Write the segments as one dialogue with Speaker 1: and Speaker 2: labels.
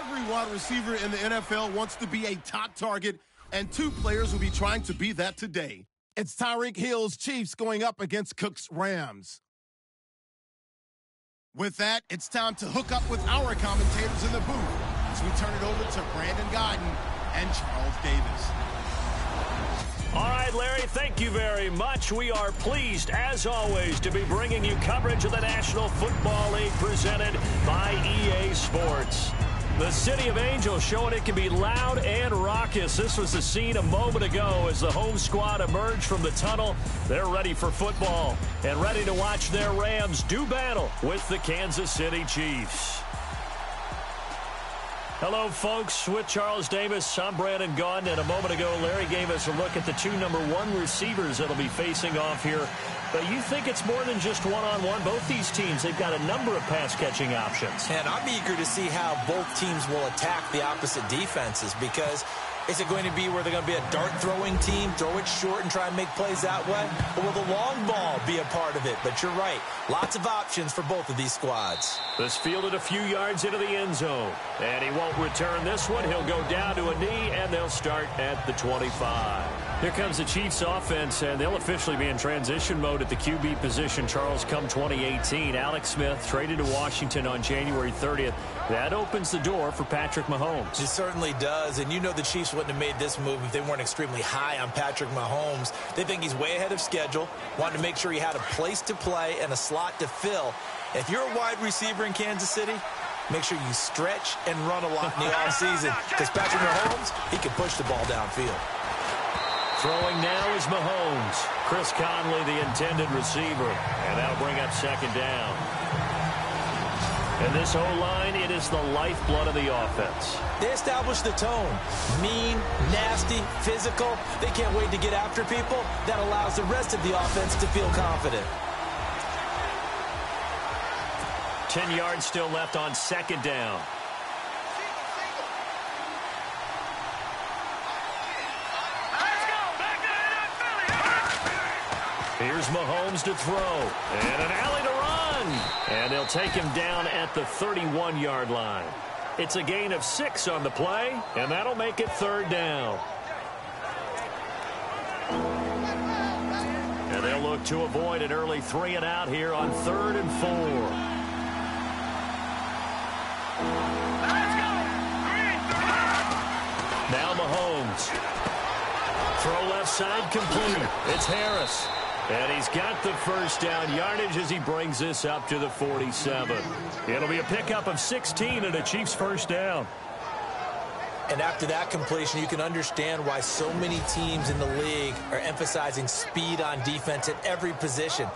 Speaker 1: Every wide receiver in the NFL wants to be a top target, and two players will be trying to be that today. It's Tyreek Hill's Chiefs going up against Cook's Rams. With that, it's time to hook up with our commentators in the booth as we turn it over to Brandon Godden and Charles Davis.
Speaker 2: All right, Larry, thank you very much. We are pleased, as always, to be bringing you coverage of the National Football League presented by EA Sports. The City of Angels showing it can be loud and raucous. This was the scene a moment ago as the home squad emerged from the tunnel. They're ready for football and ready to watch their Rams do battle with the Kansas City Chiefs. Hello, folks. With Charles Davis, I'm Brandon Gaudin. And a moment ago, Larry gave us a look at the two #1 receivers that'll be facing off here. But you think it's more than just one-on-one? Both these teams, they've got a number of pass-catching options.
Speaker 3: And I'm eager to see how both teams will attack the opposite defenses, because is it going to be where they're going to be a dart-throwing team, throw it short and try and make plays that way? Or will the long ball be a part of it? But you're right, lots of options for both of these squads.
Speaker 2: This fielded a few yards into the end zone. And he won't return this one. He'll go down to a knee, and they'll start at the 25. Here comes the Chiefs offense, and they'll officially be in transition mode at the QB position, Charles, come 2018. Alex Smith traded to Washington on January 30th. That opens the door for Patrick Mahomes.
Speaker 3: It certainly does, and you know the Chiefs wouldn't have made this move if they weren't extremely high on Patrick Mahomes. They think he's way ahead of schedule, wanted to make sure he had a place to play and a slot to fill. If you're a wide receiver in Kansas City, make sure you stretch and run a lot in the offseason, because Patrick Mahomes, he can push the ball downfield.
Speaker 2: Throwing now is Mahomes. Chris Conley, the intended receiver. And that'll bring up second down. And this O-line, it is the lifeblood of the offense.
Speaker 3: They established the tone. Mean, nasty, physical. They can't wait to get after people. That allows the rest of the offense to feel confident.
Speaker 2: 10 yards still left on second down. Here's Mahomes to throw. And an alley to run. And they'll take him down at the 31-yard line. It's a gain of 6 on the play, and that'll make it third down. And they'll look to avoid an early 3-and-out here on 3rd and 4. Now Mahomes. Throw left side complete. It's Harris. And he's got the first down yardage as he brings this up to the 47. It'll be a pickup of 16 and a Chiefs first down.
Speaker 3: And after that completion, you can understand why so many teams in the league are emphasizing speed on defense at every position.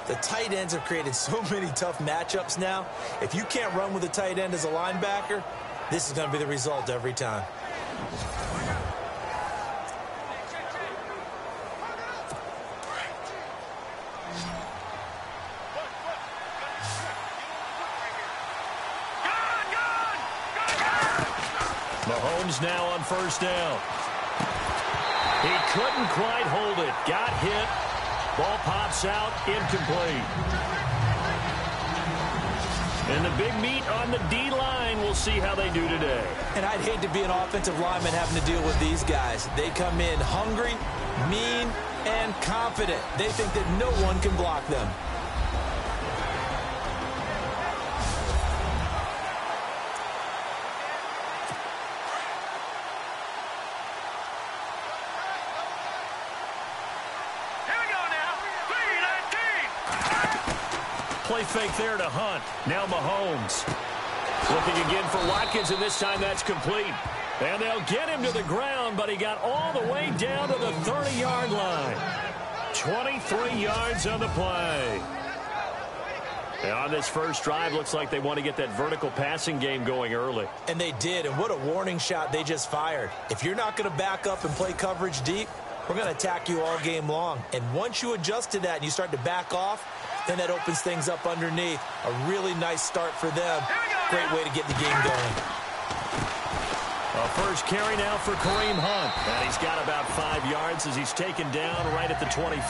Speaker 3: The tight ends have created so many tough matchups now. If you can't run with a tight end as a linebacker, this is going to be the result every time.
Speaker 2: Mahomes now on first down. He couldn't quite hold it. Got hit. Ball pops out. Incomplete. And the big meat on the D-line. We'll see how they do today.
Speaker 3: And I'd hate to be an offensive lineman having to deal with these guys. They come in hungry, mean, and confident. They think that no one can block them.
Speaker 2: Play fake there to Hunt. Now Mahomes. Looking again for Watkins, and this time that's complete. And they'll get him to the ground, but he got all the way down to the 30-yard line. 23 yards on the play. And on this first drive, looks like they want to get that vertical passing game going early.
Speaker 3: And they did, and what a warning shot they just fired. If you're not going to back up and play coverage deep, we're going to attack you all game long. And once you adjust to that and you start to back off, then that opens things up underneath. A really nice start for them. Great way to get the game going.
Speaker 2: A first carry now for Kareem Hunt. And he's got about 5 yards as he's taken down right at the 25.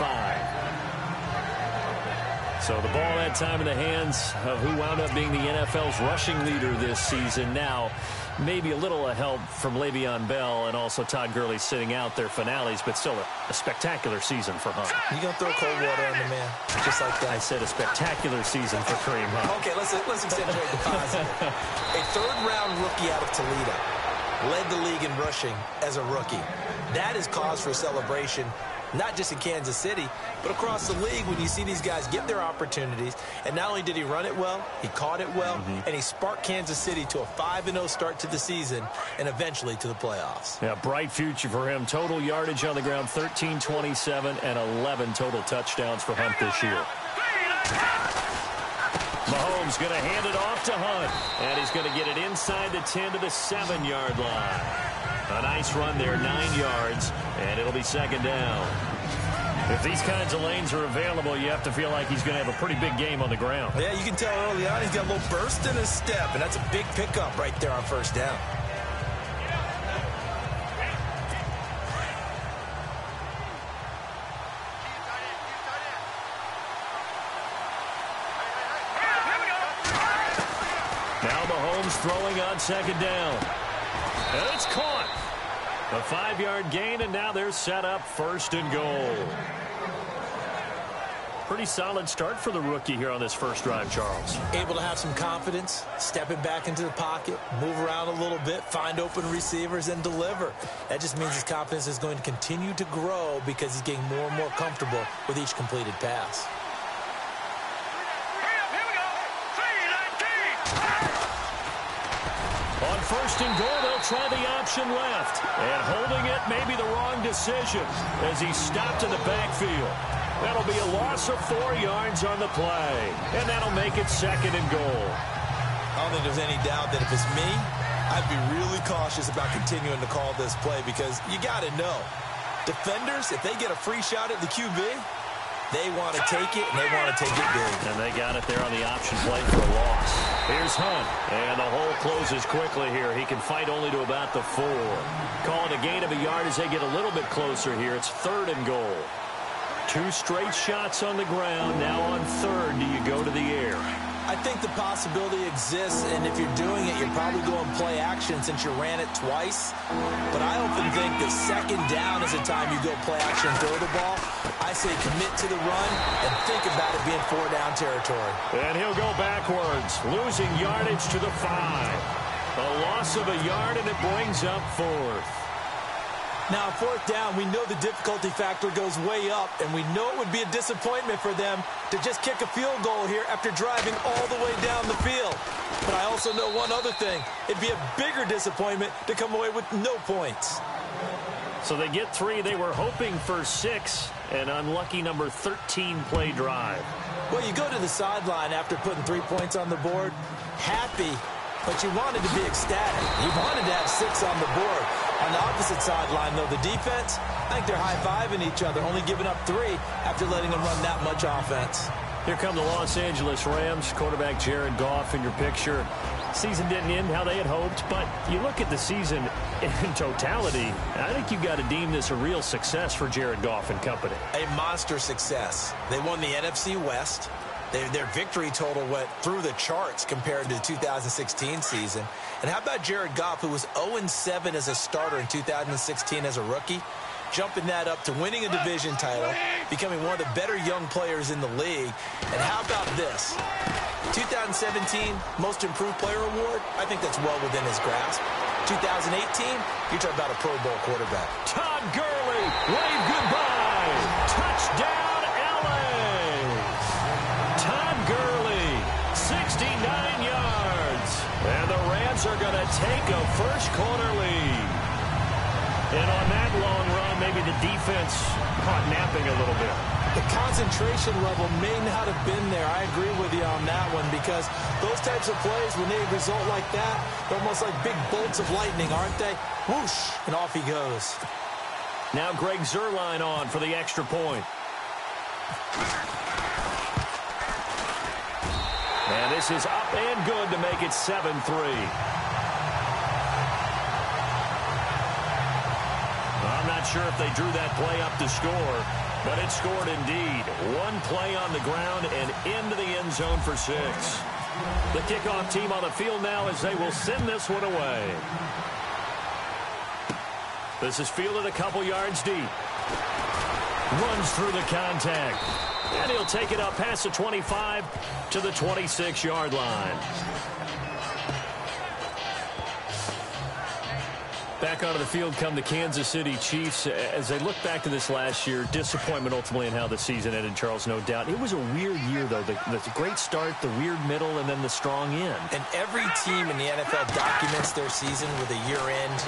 Speaker 2: So the ball that time in the hands of who wound up being the NFL's rushing leader this season. Now, maybe a little help from Le'Veon Bell and also Todd Gurley sitting out their finales, but still a spectacular season for Hunt.
Speaker 3: You going to throw cold water on the man, just like that?
Speaker 2: I said a spectacular season for Kareem Hunt.
Speaker 3: Okay, let's accentuate the positive. A third-round rookie out of Toledo led the league in rushing as a rookie. That is cause for celebration, not just in Kansas City, but across the league when you see these guys get their opportunities. And not only did he run it well, he caught it well, and he sparked Kansas City to a 5-0 start to the season and eventually to the playoffs.
Speaker 2: Yeah, bright future for him. Total yardage on the ground, 13, 27, and 11 total touchdowns for Hunt this year. Mahomes going to hand it off to Hunt, and he's going to get it inside the 10 to the 7-yard line. A nice run there, 9 yards, and it'll be second down. If these kinds of lanes are available, you have to feel like he's going to have a pretty big game on the ground.
Speaker 3: Yeah, you can tell early on he's got a little burst in his step, and that's a big pickup right there on first down.
Speaker 2: Now Mahomes throwing on second down. And it's caught. A 5-yard gain, and now they're set up first and goal. Pretty solid start for the rookie here on this first drive, Charles.
Speaker 3: Able to have some confidence, stepping back into the pocket, move around a little bit, find open receivers, and deliver. That just means his confidence is going to continue to grow because he's getting more and more comfortable with each completed pass.
Speaker 2: On first and goal, they'll try the option left. And holding it may be the wrong decision as he stopped in the backfield. That'll be a loss of 4 yards on the play. And that'll make it second and goal.
Speaker 3: I don't think there's any doubt that if it's me, I'd be really cautious about continuing to call this play because you got to know. Defenders, if they get a free shot at the QB, they want to take it, and they want to take it big.
Speaker 2: And they got it there on the option play for a loss. Here's Hunt, and the hole closes quickly here. He can fight only to about the 4. Call it a gain of a yard as they get a little bit closer here. It's third and goal. 2 straight shots on the ground. Now on third, do you go to the air?
Speaker 3: I think the possibility exists, and if you're doing it, you're probably going play action since you ran it twice. But I often think that second down is the time you go play action and throw the ball. I say commit to the run and think about it being 4-down territory.
Speaker 2: And he'll go backwards, losing yardage to the 5. A loss of a yard, and it brings up fourth.
Speaker 3: Now, fourth down, we know the difficulty factor goes way up, and we know it would be a disappointment for them to just kick a field goal here after driving all the way down the field. But I also know one other thing. It'd be a bigger disappointment to come away with no points.
Speaker 2: So they get 3. They were hoping for 6. An unlucky number 13 play drive.
Speaker 3: Well, you go to the sideline after putting 3 points on the board, happy, but you wanted to be ecstatic. You wanted to have 6 on the board. On the opposite sideline, though, the defense, I think they're high-fiving each other, only giving up 3 after letting them run that much offense.
Speaker 2: Here come the Los Angeles Rams. Quarterback Jared Goff in your picture. Season didn't end how they had hoped, but you look at the season in totality, I think you've got to deem this a real success for Jared Goff and company.
Speaker 3: A monster success. They won the NFC West. Their victory total went through the charts compared to the 2016 season. And how about Jared Goff, who was 0-7 as a starter in 2016 as a rookie, jumping that up to winning a division title, becoming one of the better young players in the league. And how about this? 2017 Most Improved Player Award, I think that's well within his grasp. 2018, you're talking about a Pro Bowl quarterback.
Speaker 2: Todd Gurley, wave goodbye. Touchdown, LA. Todd Gurley, 69 yards. And the Rams are going to take a first-quarter lead. And on that long run, maybe the defense caught napping a little bit.
Speaker 3: The concentration level may not have been there. I agree with you on that one because those types of plays, when they result like that, they're almost like big bolts of lightning, aren't they? Whoosh, and off he goes.
Speaker 2: Now Greg Zuerlein on for the extra point. And this is up and good to make it 7-3. I'm not sure if they drew that play up to score. But it scored indeed. One play on the ground and into the end zone for 6. The kickoff team on the field now as they will send this one away. This is fielded a couple yards deep. Runs through the contact. And he'll take it up past the 25 to the 26-yard line. Back onto the field come the Kansas City Chiefs. As they look back to this last year, disappointment ultimately in how the season ended, Charles, no doubt. It was a weird year, though. The great start, the weird middle, and then the strong end.
Speaker 3: And every team in the NFL documents their season with a year-end,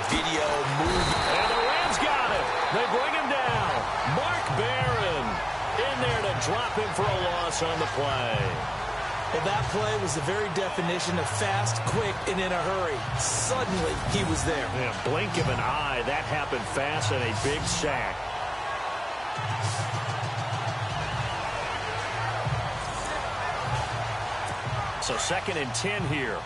Speaker 3: video, movie.
Speaker 2: And the Rams got it. They bring him down. Mark Barron in there to drop him for a loss on the play.
Speaker 3: Well, that play was the very definition of fast, quick, and in a hurry. Suddenly, he was there.
Speaker 2: Yeah, blink of an eye. That happened fast and a big sack. So 2nd and 10 here.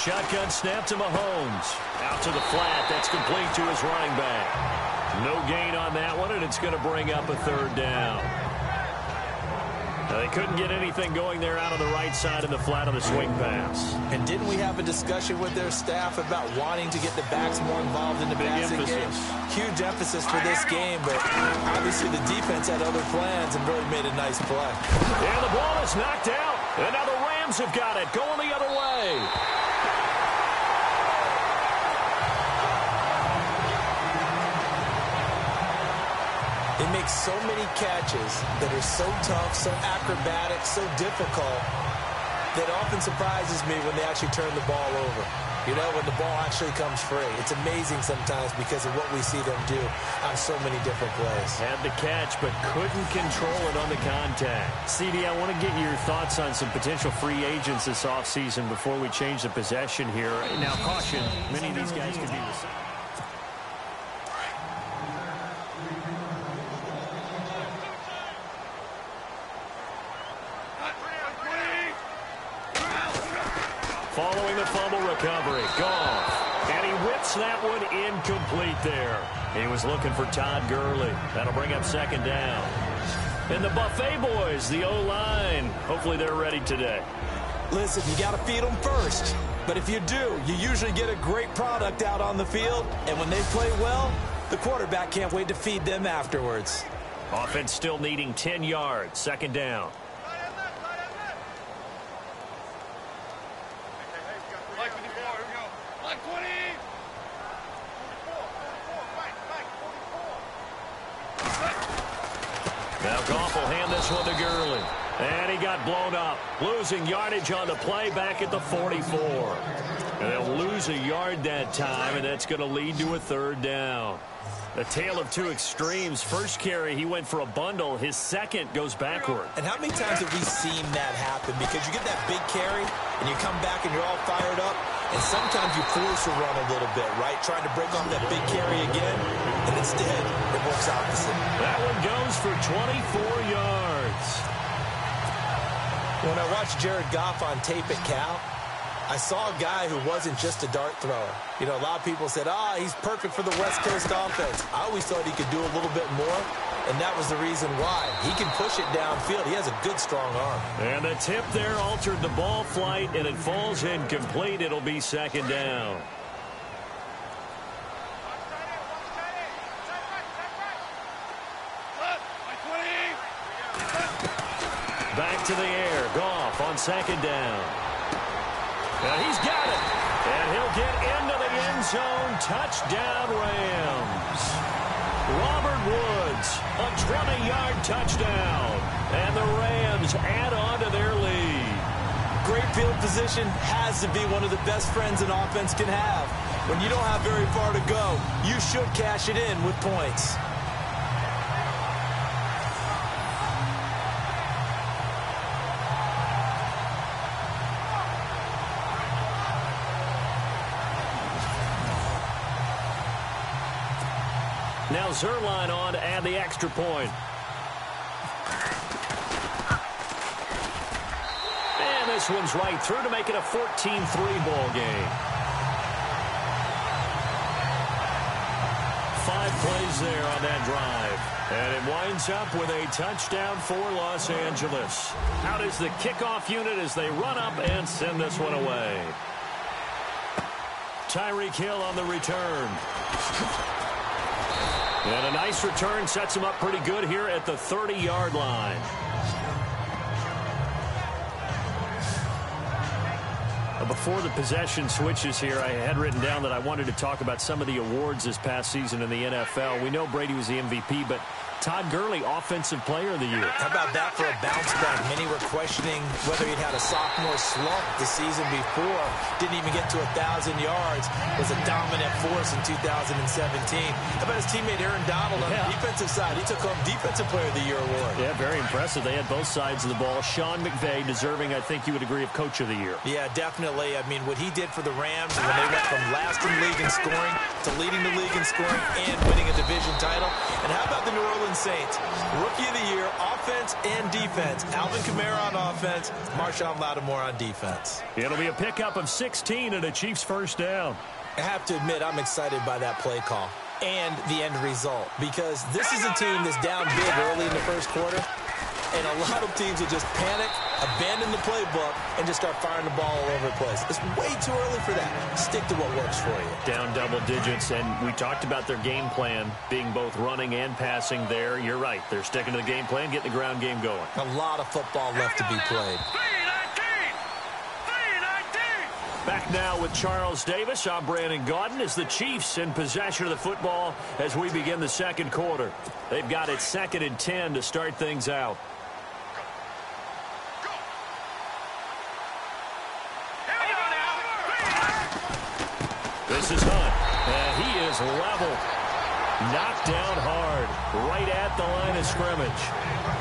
Speaker 2: Shotgun snap to Mahomes. Out to the flat. That's complete to his running back. No gain on that one, and it's going to bring up a 3rd down. Now, they couldn't get anything going there out on the right side of the flat of the swing pass.
Speaker 3: And didn't we have a discussion with their staff about wanting to get the backs more involved in the passing game? Huge emphasis for this game, but obviously the defense had other plans and really made a nice play.
Speaker 2: And the ball is knocked out, and now the Rams have got it, going the other way.
Speaker 3: They make so many catches that are so tough, so acrobatic, so difficult that often surprises me when they actually turn the ball over. When the ball actually comes free. It's amazing sometimes because of what we see them do on so many different plays.
Speaker 2: Had the catch, but couldn't control it on the contact. CD, I want to get your thoughts on some potential free agents this offseason before we change the possession here. Now, caution, many of these guys could be receivers. Following the fumble recovery, Goff. And he whips that one incomplete there. He was looking for Todd Gurley. That'll bring up 2nd down. And the Buffet boys, the O-line, hopefully they're ready today.
Speaker 3: Listen, you got to feed them first. But if you do, you usually get a great product out on the field. And when they play well, the quarterback can't wait to feed them afterwards.
Speaker 2: Offense still needing 10 yards, 2nd down. Now Goff will hand this one to Gurley. And he got blown up. Losing yardage on the play back at the 44. And they'll lose a yard that time, and that's going to lead to a 3rd down. A tale of two extremes. First carry, he went for a bundle. His second goes backward.
Speaker 3: And how many times have we seen that happen? Because you get that big carry, and you come back, and you're all fired up. And sometimes you force a run a little bit, right? Trying to break off that big carry again. And instead, it works opposite.
Speaker 2: That one goes for 24 yards.
Speaker 3: When I watched Jared Goff on tape at Cal, I saw a guy who wasn't just a dart thrower. A lot of people said, he's perfect for the West Coast offense. I always thought he could do a little bit more, and that was the reason why. He can push it downfield. He has a good, strong arm.
Speaker 2: And the tip there altered the ball flight, and it falls incomplete. It'll be 2nd down. Back to the air. Goff on 2nd down. And he's got it. And he'll get into the end zone. Touchdown, Rams. Robert Woods, a 20-yard touchdown. And the Rams add on to their lead.
Speaker 3: Great field position has to be one of the best friends an offense can have. When you don't have very far to go, you should cash it in with points.
Speaker 2: Now Zerline on to add the extra point. And this this one's right through to make it a 14-3 ball game. 5 plays there on that drive. And it winds up with a touchdown for Los Angeles. Out is the kickoff unit as they run up and send this one away. Tyreek Hill on the return. And a nice return sets him up pretty good here at the 30-yard line. Before the possession switches here, I had written down that I wanted to talk about some of the awards this past season in the NFL. We know Brady was the MVP, but Todd Gurley, Offensive Player of the Year.
Speaker 3: How about that for a bounce back? Many were questioning whether he'd had a sophomore slump the season before. Didn't even get to 1,000 yards. Was a dominant force in 2017. How about his teammate Aaron Donald on the defensive side? He took home Defensive Player of the Year award.
Speaker 2: Yeah, very impressive. They had both sides of the ball. Sean McVay deserving, I think you would agree, of Coach of the Year.
Speaker 3: Yeah, definitely. I mean, what he did for the Rams when they went from last in the league in scoring to leading the league in scoring and winning a division title. And how about the New Orleans Saints? Rookie of the Year, offense and defense. Alvin Kamara on offense, Marshawn Lattimore on defense.
Speaker 2: It'll be a pickup of 16 and a Chiefs first down.
Speaker 3: I have to admit, I'm excited by that play call and the end result, because this is a team that's down big early in the first quarter, and a lot of teams will just panic, abandon the playbook, and just start firing the ball all over the place. It's way too early for that. Stick to what works for you.
Speaker 2: Down double digits, and we talked about their game plan being both running and passing there. You're right. They're sticking to the game plan, getting the ground game going.
Speaker 3: A lot of football left to be played.
Speaker 2: Back now with Charles Davis. I'm Brandon Gaudin as the Chiefs in possession of the football as we begin the second quarter. They've got it 2nd and 10 to start things out. This is Hunt, and he is leveled. Knocked down hard, right at the line of scrimmage.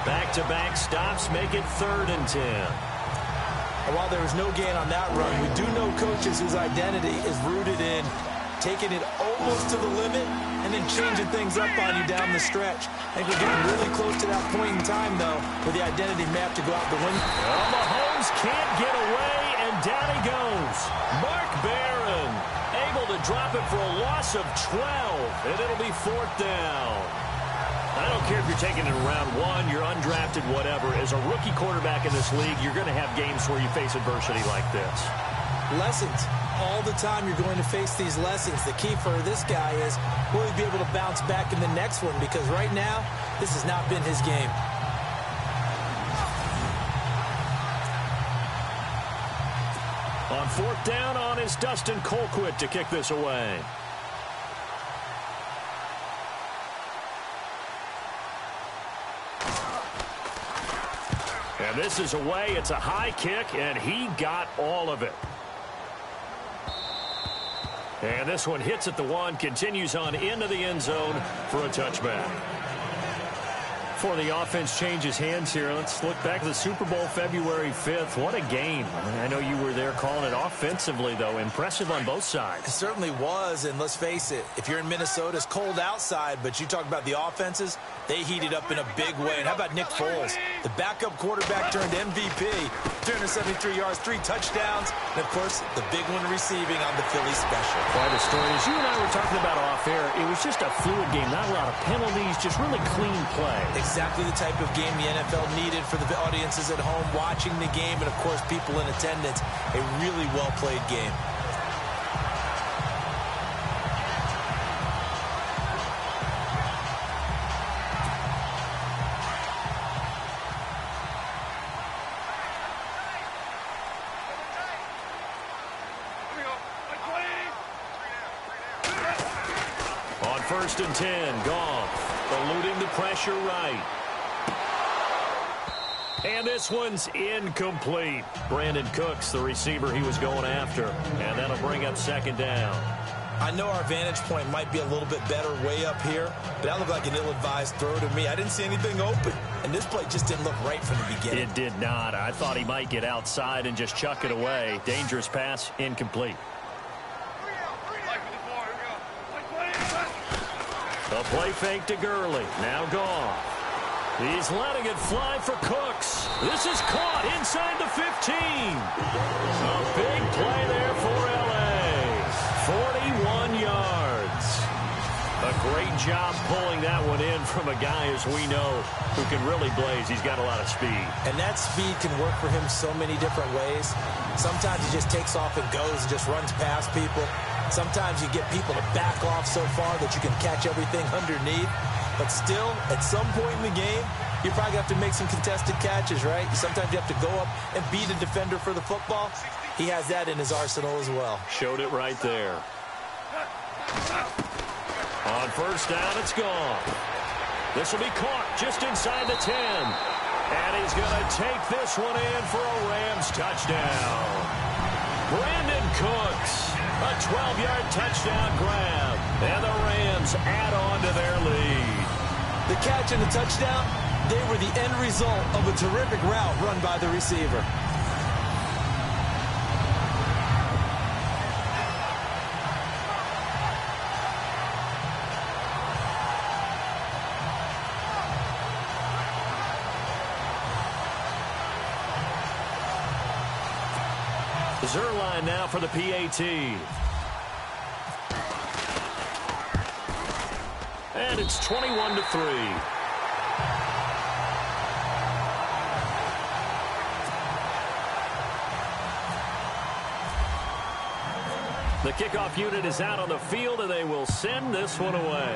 Speaker 2: Back-to-back stops make it 3rd and 10.
Speaker 3: And while there was no gain on that run, we do know coaches whose identity is rooted in taking it almost to the limit and then changing things up on you down the stretch. I think we're getting really close to that point in time, though, where the identity may have to go out the window.
Speaker 2: Well, Mahomes can't get away, and down he goes. Mark Barron able to drop it for a loss of 12, and it'll be 4th down. I don't care if you're taking it in round 1, you're undrafted, whatever. As a rookie quarterback in this league, you're going to have games where you face adversity like this.
Speaker 3: Lessons. All the time you're going to face these lessons. The key for this guy is, will he be able to bounce back in the next one? Because right now, this has not been his game.
Speaker 2: On 4th down on is Dustin Colquitt to kick this away. And this is away. It's a high kick, and he got all of it. And this one hits at the 1, continues on into the end zone for a touchback. Before the offense changes hands here, let's look back at the Super Bowl February 5th. What a game. I know you were there calling it offensively, though. Impressive on both sides.
Speaker 3: It certainly was, and let's face it, if you're in Minnesota, it's cold outside, but you talk about the offenses, they heated up in a big way. And how about Nick Foles? The backup quarterback turned MVP, 373 yards, 3 touchdowns, and, of course, the big one receiving on the Philly special.
Speaker 2: Quite a story. As you and I were talking about off air, it was just a fluid game, not a lot of penalties, just really clean play.
Speaker 3: Exactly the type of game the NFL needed for the audiences at home watching the game, and, of course, people in attendance. A really well-played game.
Speaker 2: On 1st and 10, Goff eluding the pressure right. And this one's incomplete. Brandon Cooks, the receiver he was going after. And that'll bring up 2nd down.
Speaker 3: I know our vantage point might be a little bit better way up here, but that looked like an ill-advised throw to me. I didn't see anything open, and this play just didn't look right from the beginning.
Speaker 2: It did not. I thought he might get outside and just chuck it away. Dangerous pass, incomplete. A play fake to Gurley. Now Goff. He's letting it fly for Cooks. This is caught inside the 15. A big play there for L.A. 41 yards. A great job pulling that one in from a guy, as we know, who can really blaze. He's got a lot of speed.
Speaker 3: And that speed can work for him so many different ways. Sometimes he just takes off and goes and just runs past people. Sometimes you get people to back off so far that you can catch everything underneath. But still, at some point in the game, you probably have to make some contested catches, right? Sometimes you have to go up and beat a defender for the football. He has that in his arsenal as well.
Speaker 2: Showed it right there. On first down, it's gone. This will be caught just inside the 10. And he's going to take this one in for a Rams touchdown. Brandon Cooks, a 12-yard touchdown grab. And the Rams add on to their lead.
Speaker 3: The catch and the touchdown, they were the end result of a terrific route run by the receiver.
Speaker 2: Zerline now for the PAT. And it's 21-3. The kickoff unit is out on the field, and they will send this one away.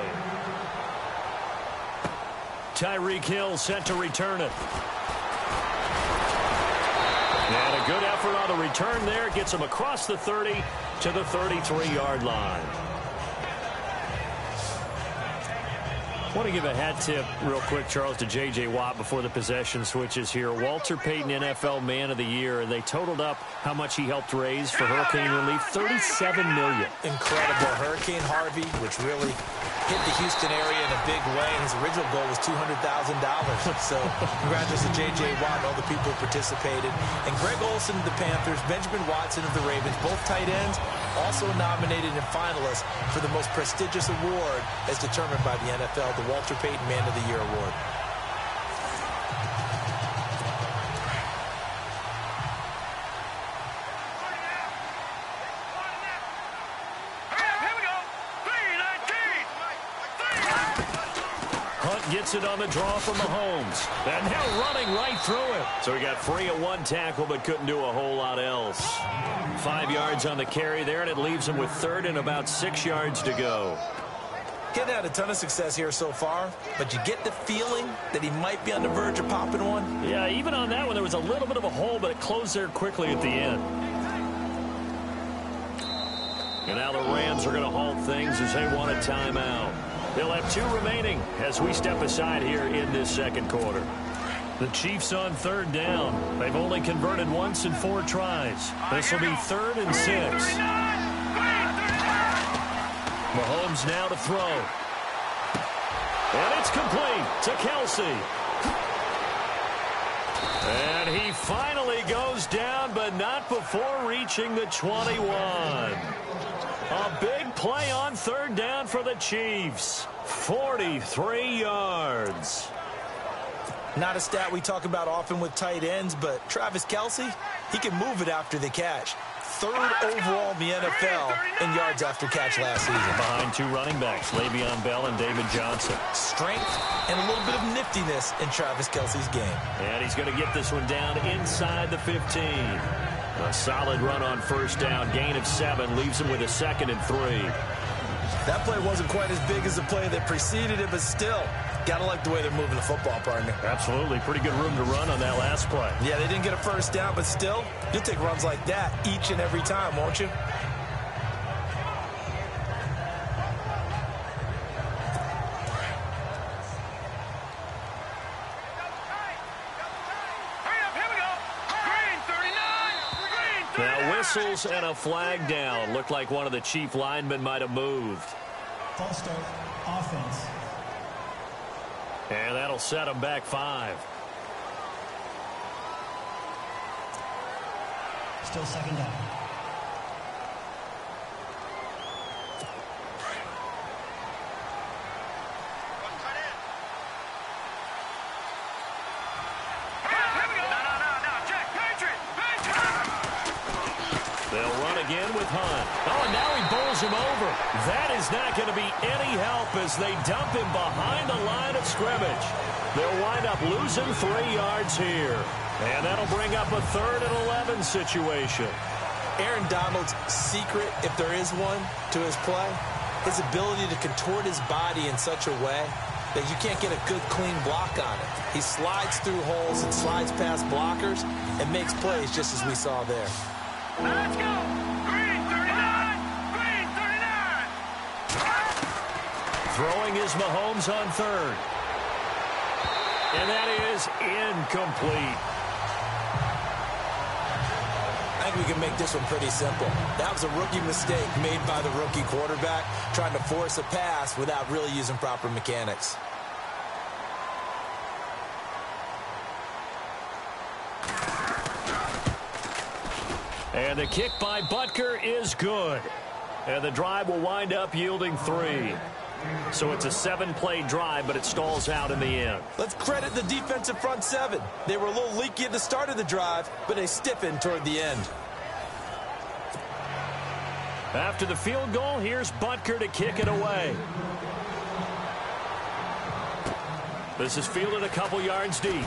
Speaker 2: Tyreek Hill set to return it. And a good effort on the return there. Gets him across the 30 to the 33-yard line. I want to give a hat tip real quick, Charles, to J.J. Watt before the possession switches here. Walter Payton, NFL Man of the Year, and they totaled up how much he helped raise for hurricane relief, $37 million.
Speaker 3: Incredible. Hurricane Harvey, which really hit the Houston area in a big way. His original goal was $200,000. So congratulations to J.J. Watt and all the people who participated. And Greg Olsen of the Panthers, Benjamin Watson of the Ravens, both tight ends, also nominated and finalists for the most prestigious award as determined by the NFL, the Walter Payton Man of the Year Award.
Speaker 2: Gets it on the draw from Mahomes. And now running right through it. So he got free of one tackle but couldn't do a whole lot else. 5 yards on the carry there, and it leaves him with third and about 6 yards to go.
Speaker 3: He hadn't had a ton of success here so far, but you get the feeling that he might be on the verge of popping one.
Speaker 2: Yeah, even on that one, there was a little bit of a hole, but it closed there quickly at the end. And now the Rams are going to halt things as they want a timeout. They'll have 2 remaining as we step aside here in this second quarter. The Chiefs on third down. They've only converted once in 4 tries. This will be 3rd and 6. Mahomes now to throw. And it's complete to Kelsey. And he finally goes down, but not before reaching the 21. A big play on third down for the Chiefs. 43 yards.
Speaker 3: Not a stat we talk about often with tight ends, but Travis Kelsey, he can move it after the catch. 3rd overall in the NFL in yards after catch last season.
Speaker 2: Behind 2 running backs, Le'Veon Bell and David Johnson.
Speaker 3: Strength and a little bit of niftiness in Travis Kelsey's game.
Speaker 2: And he's going to get this one down inside the 15. A solid run on first down. Gain of 7 leaves him with a 2nd and 3.
Speaker 3: That play wasn't quite as big as the play that preceded it, but still, got to like the way they're moving the football, partner.
Speaker 2: Absolutely. Pretty good room to run on that last play.
Speaker 3: Yeah, they didn't get a first down, but still, you'll take runs like that each and every time, won't you?
Speaker 2: Now whistles and a flag down. Looked like one of the Chief linemen might have moved.
Speaker 4: False start, offense.
Speaker 2: And that'll set him back 5.
Speaker 4: Still second down.
Speaker 2: with Hunt. Oh, and now he bowls him over. That is not going to be any help as they dump him behind the line of scrimmage. They'll wind up losing 3 yards here. And that'll bring up a 3rd and 11 situation.
Speaker 3: Aaron Donald's secret, if there is one, to his play, his ability to contort his body in such a way that you can't get a good, clean block on it. He slides through holes and slides past blockers and makes plays just as we saw there.
Speaker 5: Let's go! Green 39! Green 39!
Speaker 2: Throwing is Mahomes on 3rd. And that is incomplete.
Speaker 3: I think we can make this one pretty simple. That was a rookie mistake made by the rookie quarterback, trying to force a pass without really using proper mechanics.
Speaker 2: And the kick by Butker is good. And the drive will wind up yielding 3. So it's a 7-play drive, but it stalls out in the end.
Speaker 3: Let's credit the defensive front 7. They were a little leaky at the start of the drive, but they stiffened toward the end.
Speaker 2: After the field goal, here's Butker to kick it away. This is fielded a couple yards deep.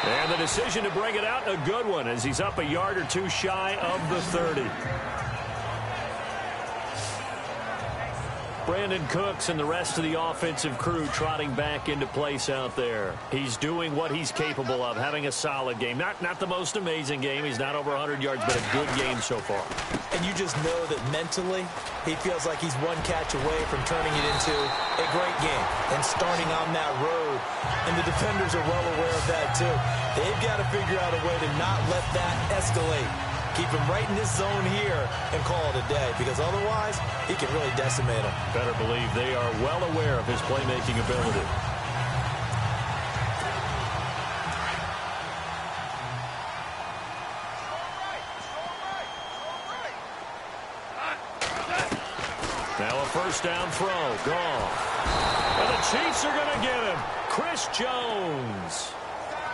Speaker 2: And the decision to bring it out, a good one, as he's up a yard or 2 shy of the 30. Brandon Cooks and the rest of the offensive crew trotting back into place out there. He's doing what he's capable of, having a solid game. Not the most amazing game. He's not over 100 yards, but a good game so far.
Speaker 3: And you just know that mentally he feels like he's one catch away from turning it into a great game and starting on that road. And the defenders are well aware of that too. They've got to figure out a way to not let that escalate. Keep him right in this zone here and call it a day, because otherwise he can really decimate him.
Speaker 2: Better believe they are well aware of his playmaking ability. Now a first down throw. Gone. And the Chiefs are going to get him. Chris Jones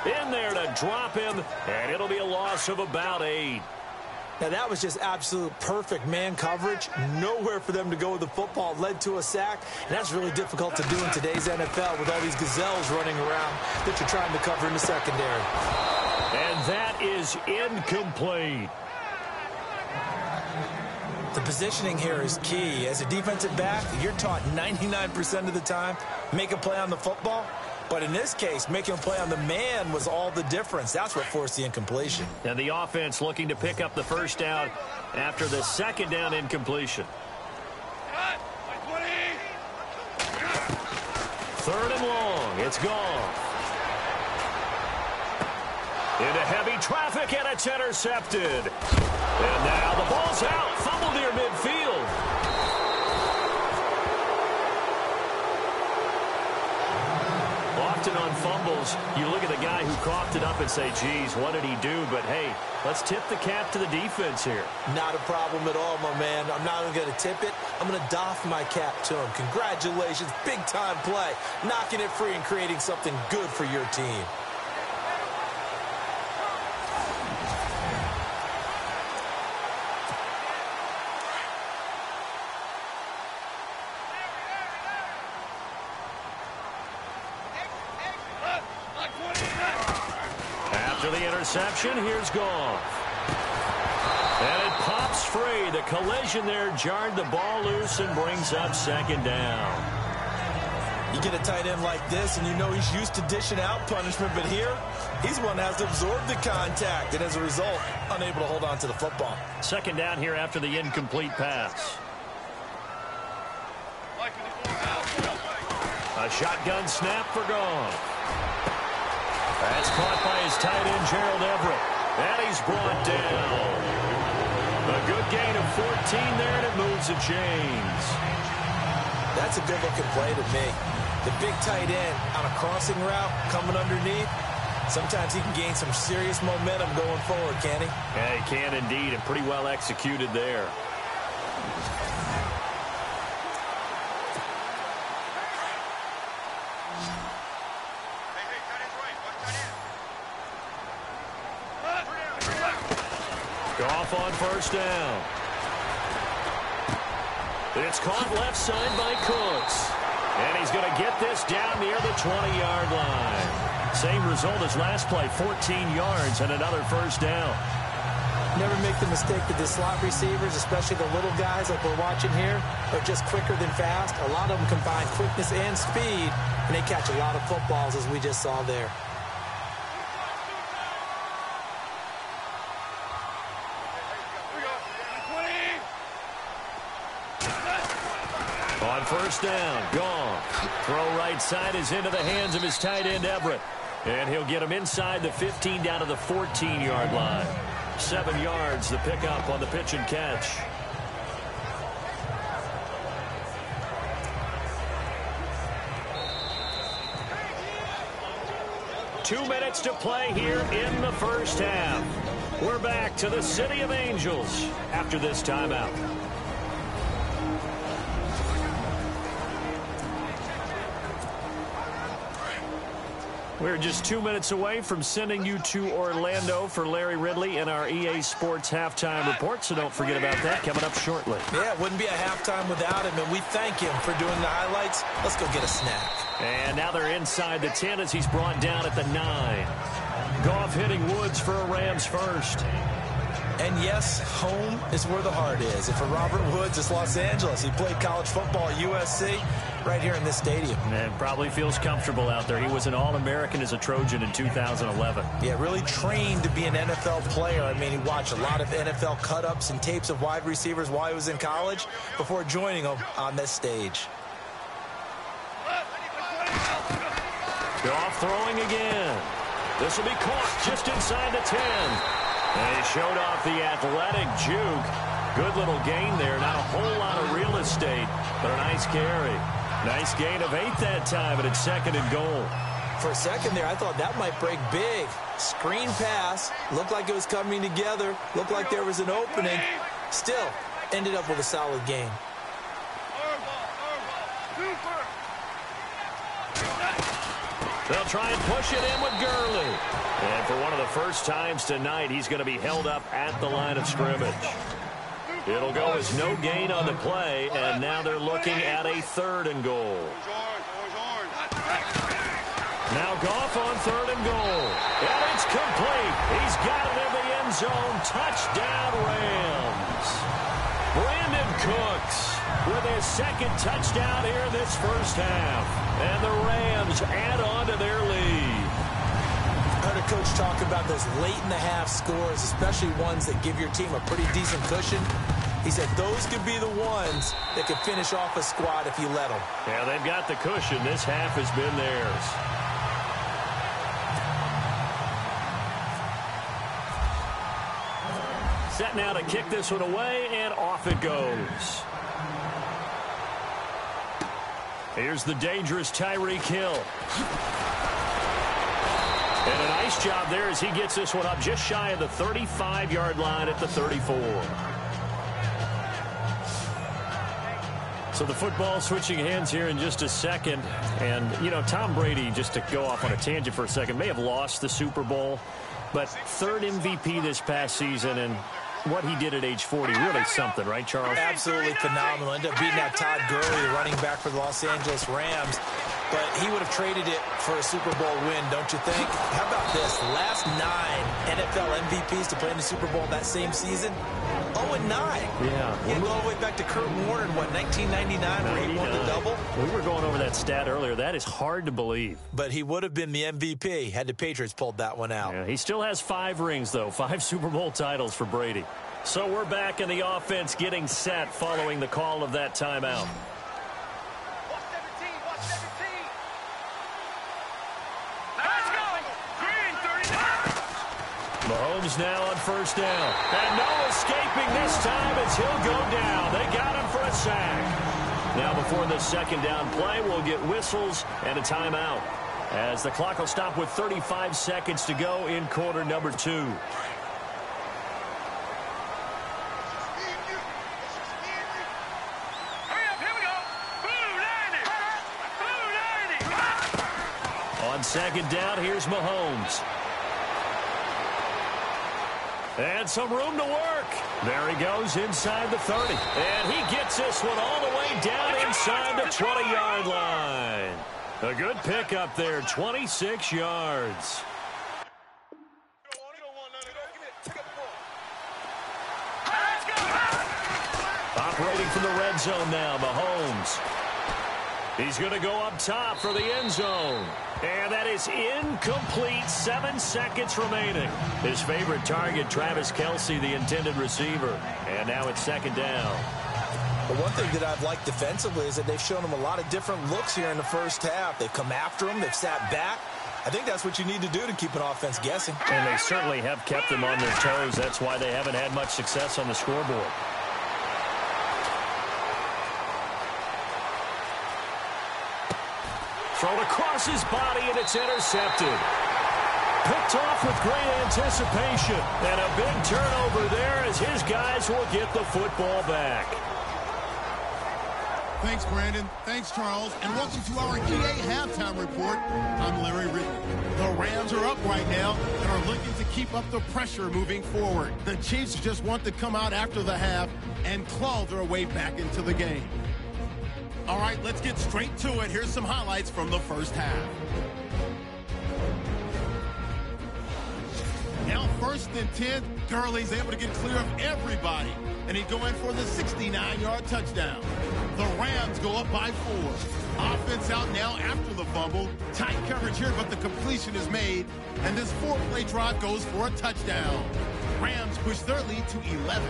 Speaker 2: in there to drop him, and it'll be a loss of about 8.
Speaker 3: Now, that was just absolute perfect man coverage. Nowhere for them to go with the football. Led to a sack. And that's really difficult to do in today's NFL with all these gazelles running around that you're trying to cover in the secondary.
Speaker 2: And that is incomplete.
Speaker 3: The positioning here is key. As a defensive back, you're taught 99% of the time, make a play on the football. But in this case, making a play on the man was all the difference. That's what forced the incompletion.
Speaker 2: And the offense looking to pick up the first down after the second down incompletion. 3rd and long. It's gone. Into heavy traffic, and it's intercepted. And now the ball's out. Fumble near midfield. Often on fumbles, you look at the guy who coughed it up and say, geez, what did he do? But, hey, let's tip the cap to the defense here.
Speaker 3: Not a problem at all, my man. I'm not even going to tip it. I'm going to doff my cap to him. Congratulations. Big-time play. Knocking it free and creating something good for your team.
Speaker 2: After the interception, here's Goff. And it pops free. The collision there jarred the ball loose and brings up second down.
Speaker 3: You get a tight end like this, and you know he's used to dishing out punishment, but here, he's one that has to absorb the contact, and as a result, unable to hold on to the football.
Speaker 2: Second down here after the incomplete pass. A shotgun snap for Goff. That's caught by his tight end, Gerald Everett. And he's brought down. A good gain of 14 there, and it moves the chains.
Speaker 3: That's a good-looking play to me. The big tight end on a crossing route coming underneath. Sometimes he can gain some serious momentum going forward, can he?
Speaker 2: Yeah, he can indeed, and pretty well executed there. Goff on first down. It's caught left side by Cooks. And he's going to get this down near the 20-yard line. Same result as last play, 14 yards and another first down.
Speaker 3: Never make the mistake that the slot receivers, especially the little guys like we're watching here, are just quicker than fast. A lot of them combine quickness and speed, and they catch a lot of footballs, as we just saw there.
Speaker 2: On first down, Goff. Throw right side is into the hands of his tight end, Everett. And he'll get him inside the 15 down to the 14-yard line. 7 yards, the pickup on the pitch and catch. Two minutes to play here in the first half. We're back to the City of Angels after this timeout. We're just 2 minutes away from sending you to Orlando for Larry Ridley in our EA Sports halftime report, so don't forget about that coming up shortly.
Speaker 3: Yeah, it wouldn't be a halftime without him, and we thank him for doing the highlights. Let's go get a snack.
Speaker 2: And now they're inside the 10 as he's brought down at the 9. Goff hitting Woods for a Rams first.
Speaker 3: And yes, home is where the heart is. And for Robert Woods, it's Los Angeles. He played college football at USC right here in this stadium.
Speaker 2: And probably feels comfortable out there. He was an All-American as a Trojan in 2011.
Speaker 3: Yeah, really trained to be an NFL player. I mean, he watched a lot of NFL cut-ups and tapes of wide receivers while he was in college before joining them on this stage.
Speaker 2: Goff throwing again. This will be caught just inside the 10. And he showed off the athletic juke. Good little gain there. Not a whole lot of real estate, but a nice carry. Nice gain of 8 that time, and it's second and goal.
Speaker 3: For a second there, I thought that might break big. Screen pass. Looked like it was coming together. Looked like there was an opening. Still, ended up with a solid gain.
Speaker 2: They'll try and push it in with Gurley. And for one of the first times tonight, he's going to be held up at the line of scrimmage. It'll go as no gain on the play, and now they're looking at a third and goal. Now Goff on third and goal. And it's complete. He's got it in the end zone. Touchdown, Rams. Brandon Cooks with his second touchdown here in this first half. And the Rams add on to their lead.
Speaker 3: I heard a coach talk about those late-in-the-half scores, especially ones that give your team a pretty decent cushion. He said those could be the ones that could finish off a squad if you let them.
Speaker 2: Yeah, they've got the cushion. This half has been theirs. Set now to kick this one away, and off it goes. Here's the dangerous Tyreek Hill. And a nice job there as he gets this one up just shy of the 35-yard line at the 34. So the football switching hands here in just a second. And, you know, Tom Brady, just to go off on a tangent for a second, may have lost the Super Bowl, but third MVP this past season, and what he did at age 40, really something, right, Charles?
Speaker 3: Absolutely phenomenal. Ended up beating out Todd Gurley, the running back for the Los Angeles Rams. But he would have traded it for a Super Bowl win, don't you think? How about this? Last 9 NFL MVPs to play in the Super Bowl that same season? 0-9.
Speaker 2: Yeah.
Speaker 3: You go all the way back to Kurt Warner in, what, 1999, where he won the double?
Speaker 2: We were going over that stat earlier. That is hard to believe.
Speaker 3: But he would have been the MVP had the Patriots pulled that one out.
Speaker 2: Yeah, he still has 5 rings, though. 5 Super Bowl titles for Brady. So we're back in the offense getting set following the call of that timeout. Mahomes now on first down. And no escaping this time as he'll go down. They got him for a sack. Now before the second down play, we'll get whistles and a timeout, as the clock will stop with 35 seconds to go in quarter number 2. On second down, here's Mahomes. And some room to work. There he goes inside the 30. And he gets this one all the way down inside the 20-yard line. A good pickup there, 26 yards. Operating from the red zone now, Mahomes. He's going to go up top for the end zone. And that is incomplete. 7 seconds remaining. His favorite target, Travis Kelce, the intended receiver. And now it's second down.
Speaker 3: But one thing that I've liked defensively is that they've shown him a lot of different looks here in the first half. They've come after him. They've sat back. I think that's what you need to do to keep an offense guessing.
Speaker 2: And they certainly have kept them on their toes. That's why they haven't had much success on the scoreboard. Thrown across his body, and it's intercepted. Picked off with great anticipation. And a big turnover there as his guys will get the football back.
Speaker 1: Thanks, Brandon. Thanks, Charles. And welcome to our EA Halftime Report. I'm Larry Ridley. The Rams are up right now and are looking to keep up the pressure moving forward. The Chiefs just want to come out after the half and claw their way back into the game. All right, let's get straight to it. Here's some highlights from the first half. Now 1st and 10, Gurley's able to get clear of everybody, and he'd go in for the 69-yard touchdown. The Rams go up by 4. Offense out now after the fumble. Tight coverage here, but the completion is made, and this 4-play drive goes for a touchdown. Rams push their lead to 11.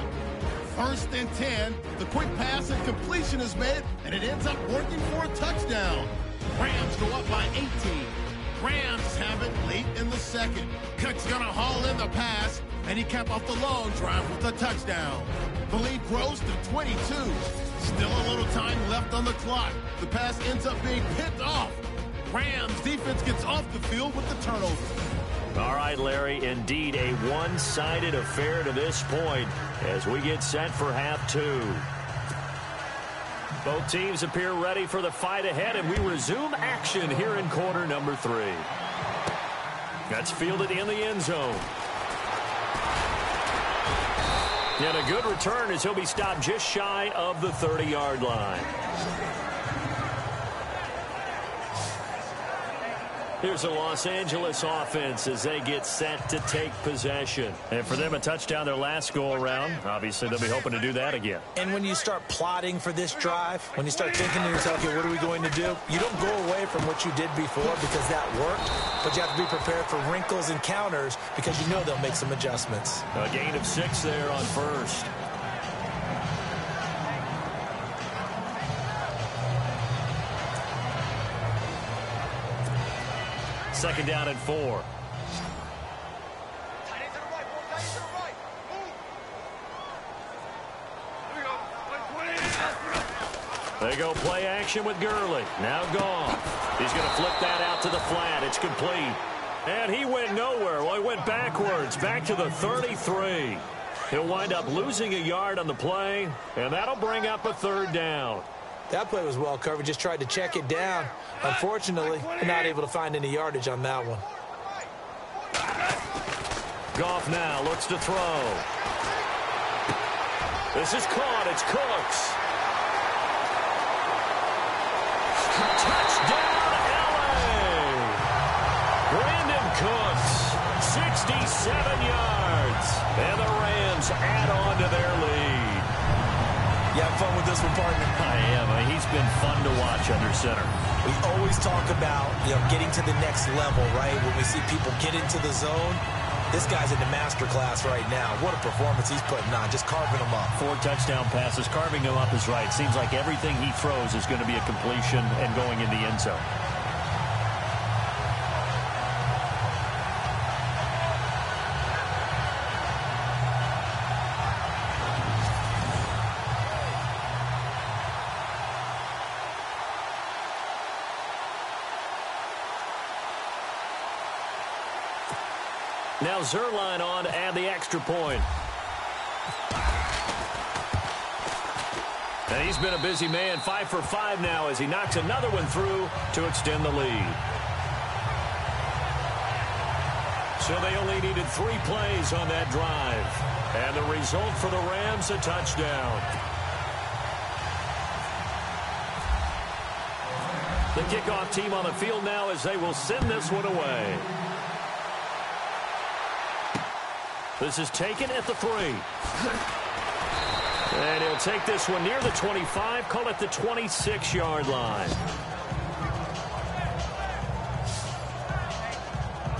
Speaker 1: 1st and 10, the quick pass and completion is made, and it ends up working for a touchdown. Rams go up by 18. Rams have it late in the second. Cook's gonna haul in the pass, and he capped off the long drive with a touchdown. The lead grows to 22. Still a little time left on the clock. The pass ends up being picked off. Rams defense gets off the field with the turnover.
Speaker 2: All right, Larry, indeed a one-sided affair to this point as we get set for half 2. Both teams appear ready for the fight ahead, and we resume action here in quarter number 3. That's fielded in the end zone. And a good return as he'll be stopped just shy of the 30-yard line. Here's the Los Angeles offense as they get set to take possession. And for them, a touchdown their last go-around. Obviously, they'll be hoping to do that again.
Speaker 3: And when you start plotting for this drive, when you start thinking to yourself, okay, what are we going to do? You don't go away from what you did before because that worked, but you have to be prepared for wrinkles and counters because you know they'll make some adjustments.
Speaker 2: A gain of 6 there on first. Second down and 4. They go play action with Gurley. Now gone. He's going to flip that out to the flat. It's complete. And he went nowhere. Well, he went backwards, back to the 33. He'll wind up losing a yard on the play, and that'll bring up a 3rd down.
Speaker 3: That play was well covered. Just tried to check it down. Unfortunately, not able to find any yardage on that one.
Speaker 2: Goff now looks to throw. This is caught. It's Cooks. Touchdown, L.A. Brandon Cooks, 67 yards. And the Rams add on to their lead.
Speaker 3: You have fun with this one, partner?
Speaker 2: I am. He's been fun to watch under center.
Speaker 3: We always talk about, getting to the next level, right? When we see people get into the zone, this guy's in the master class right now. What a performance he's putting on, just carving them up.
Speaker 2: 4 touchdown passes. Carving them up is right. Seems like everything he throws is going to be a completion and going in the end zone. Now Zerline on to add the extra point. And he's been a busy man, 5 for 5 now as he knocks another one through to extend the lead. So they only needed 3 plays on that drive. And the result for the Rams, a touchdown. The kickoff team on the field now as they will send this one away. This is taken at the 3. And he'll take this one near the 25, call it the 26-yard line.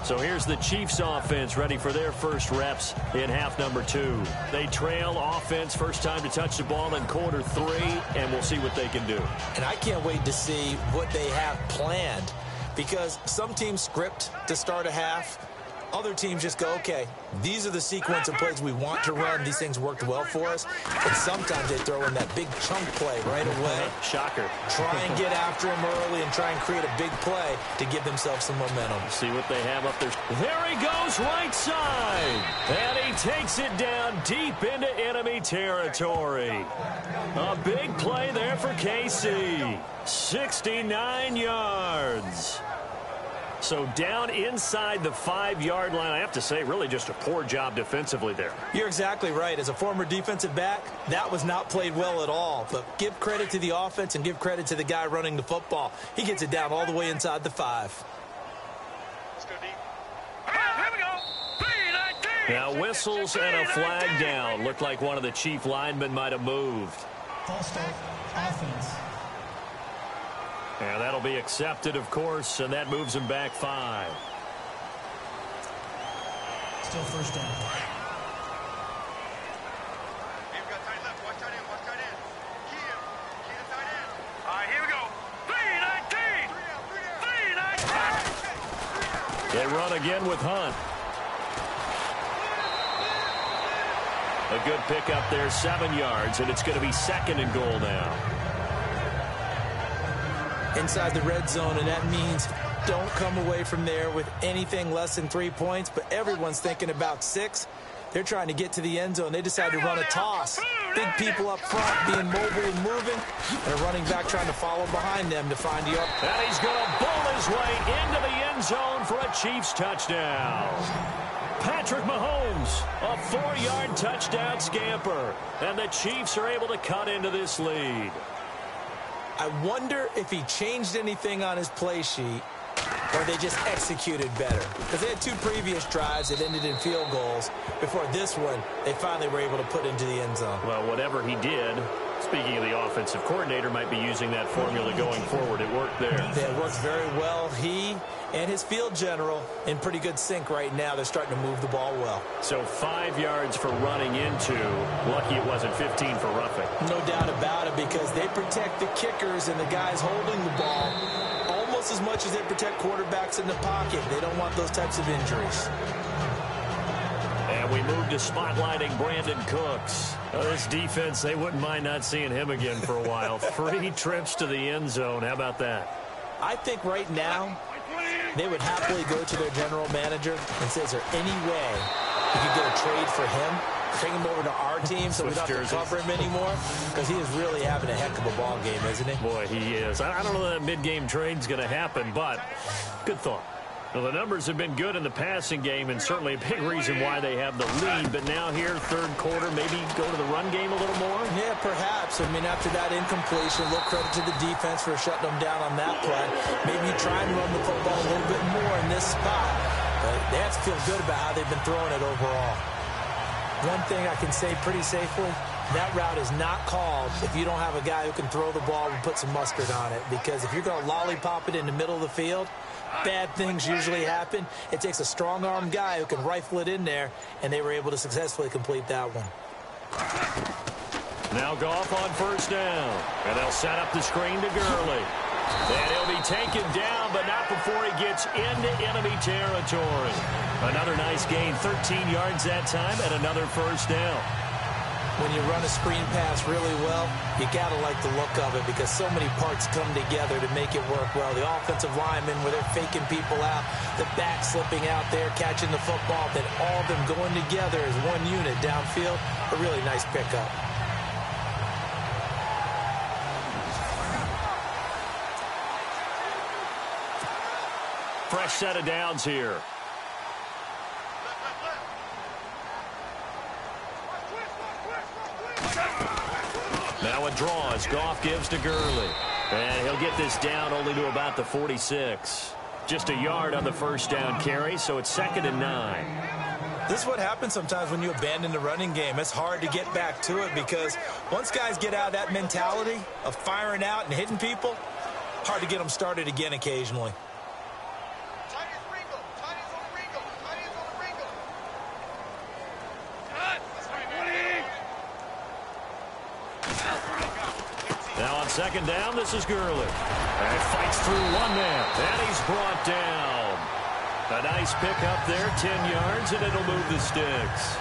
Speaker 2: So here's the Chiefs offense ready for their first reps in half number 2. They trail offense first time to touch the ball in quarter 3, and we'll see what they can do.
Speaker 3: And I can't wait to see what they have planned, because some teams script to start a half. Other teams just go, okay, these are the sequence of plays we want to run. These things worked well for us. But sometimes they throw in that big chunk play right away.
Speaker 2: Shocker.
Speaker 3: Try and get after him early and try and create a big play to give themselves some momentum.
Speaker 2: See what they have up there. There he goes, right side. And he takes it down deep into enemy territory. A big play there for KC. 69 yards. So down inside the 5-yard line. I have to say, really just a poor job defensively there.
Speaker 3: You're exactly right. As a former defensive back, that was not played well at all. But give credit to the offense and give credit to the guy running the football. He gets it down all the way inside the 5.
Speaker 5: Let's go deep. Here we go.
Speaker 2: Now whistles and a flag down. Looked like one of the Chief linemen might have moved.
Speaker 4: False start, offense.
Speaker 2: And that'll be accepted, of course, and that moves him back 5.
Speaker 4: Still first down.
Speaker 5: You've got tight left. Watch tight end. Watch tight end. Key to tight end. All right, here we go. 3-19. 3-19.
Speaker 2: They run again with Hunt. A good pickup there, 7 yards, and it's going to be 2nd and goal now.
Speaker 3: Inside the red zone, and that means don't come away from there with anything less than 3 points, but everyone's thinking about 6. They're trying to get to the end zone. They decide to run a toss. Big people up front being mobile and moving, and a running back trying to follow behind them to find the...
Speaker 2: And he's going to bull his way into the end zone for a Chiefs touchdown. Patrick Mahomes, a 4-yard touchdown scamper, and the Chiefs are able to cut into this lead.
Speaker 3: I wonder if he changed anything on his play sheet or they just executed better. Because they had 2 previous drives that ended in field goals. Before this one, they finally were able to put into the end zone.
Speaker 2: Well, whatever he did, speaking of the offensive coordinator, might be using that formula going forward. It worked there.
Speaker 3: Yeah, it worked very well. He and his field general in pretty good sync right now. They're starting to move the ball well.
Speaker 2: So 5 yards for running into. Lucky it wasn't 15 for roughing.
Speaker 3: No doubt about it, because they protect the kickers and the guys holding the ball almost as much as they protect quarterbacks in the pocket. They don't want those types of injuries.
Speaker 2: And we move to spotlighting Brandon Cooks. This defense, they wouldn't mind not seeing him again for a while. 3 trips to the end zone. How about that?
Speaker 3: I think right now they would happily go to their general manager and say, is there any way you could get a trade for him? Bring him over to our team so we don't have to cover him anymore? Because he is really having a heck of a ball game, isn't he?
Speaker 2: Boy, he is. I don't know that mid-game trade's going to happen, but good thought. Well, the numbers have been good in the passing game, and certainly a big reason why they have the lead. But now here, third quarter, maybe go to the run game a little more?
Speaker 3: Yeah, perhaps. I mean, after that incompletion, a little credit to the defense for shutting them down on that play. Maybe you try and run the football a little bit more in this spot. But they have to feel good about how they've been throwing it overall. One thing I can say pretty safely, that route is not called if you don't have a guy who can throw the ball and put some mustard on it. Because if you're going to lollipop it in the middle of the field, bad things usually happen. It takes a strong-arm guy who can rifle it in there, and they were able to successfully complete that one.
Speaker 2: Now Goff on first down, and they'll set up the screen to Gurley. And he'll be taken down, but not before he gets into enemy territory. Another nice gain, 13 yards that time, and another first down.
Speaker 3: When you run a screen pass really well, you got to like the look of it because so many parts come together to make it work well. The offensive linemen, where they're faking people out, the back slipping out there, catching the football, then all of them going together as one unit downfield. A really nice pickup.
Speaker 2: Fresh set of downs here. on draw as Goff gives to Gurley. And he'll get this down only to about the 46. Just a yard on the first down carry, so it's 2nd and 9.
Speaker 3: This is what happens sometimes when you abandon the running game. It's hard to get back to it because once guys get out of that mentality of firing out and hitting people, hard to get them started again occasionally.
Speaker 2: Now on 2nd down, this is Gurley. And he fights through one man. And he's brought down. A nice pickup there, 10 yards, and it'll move the sticks.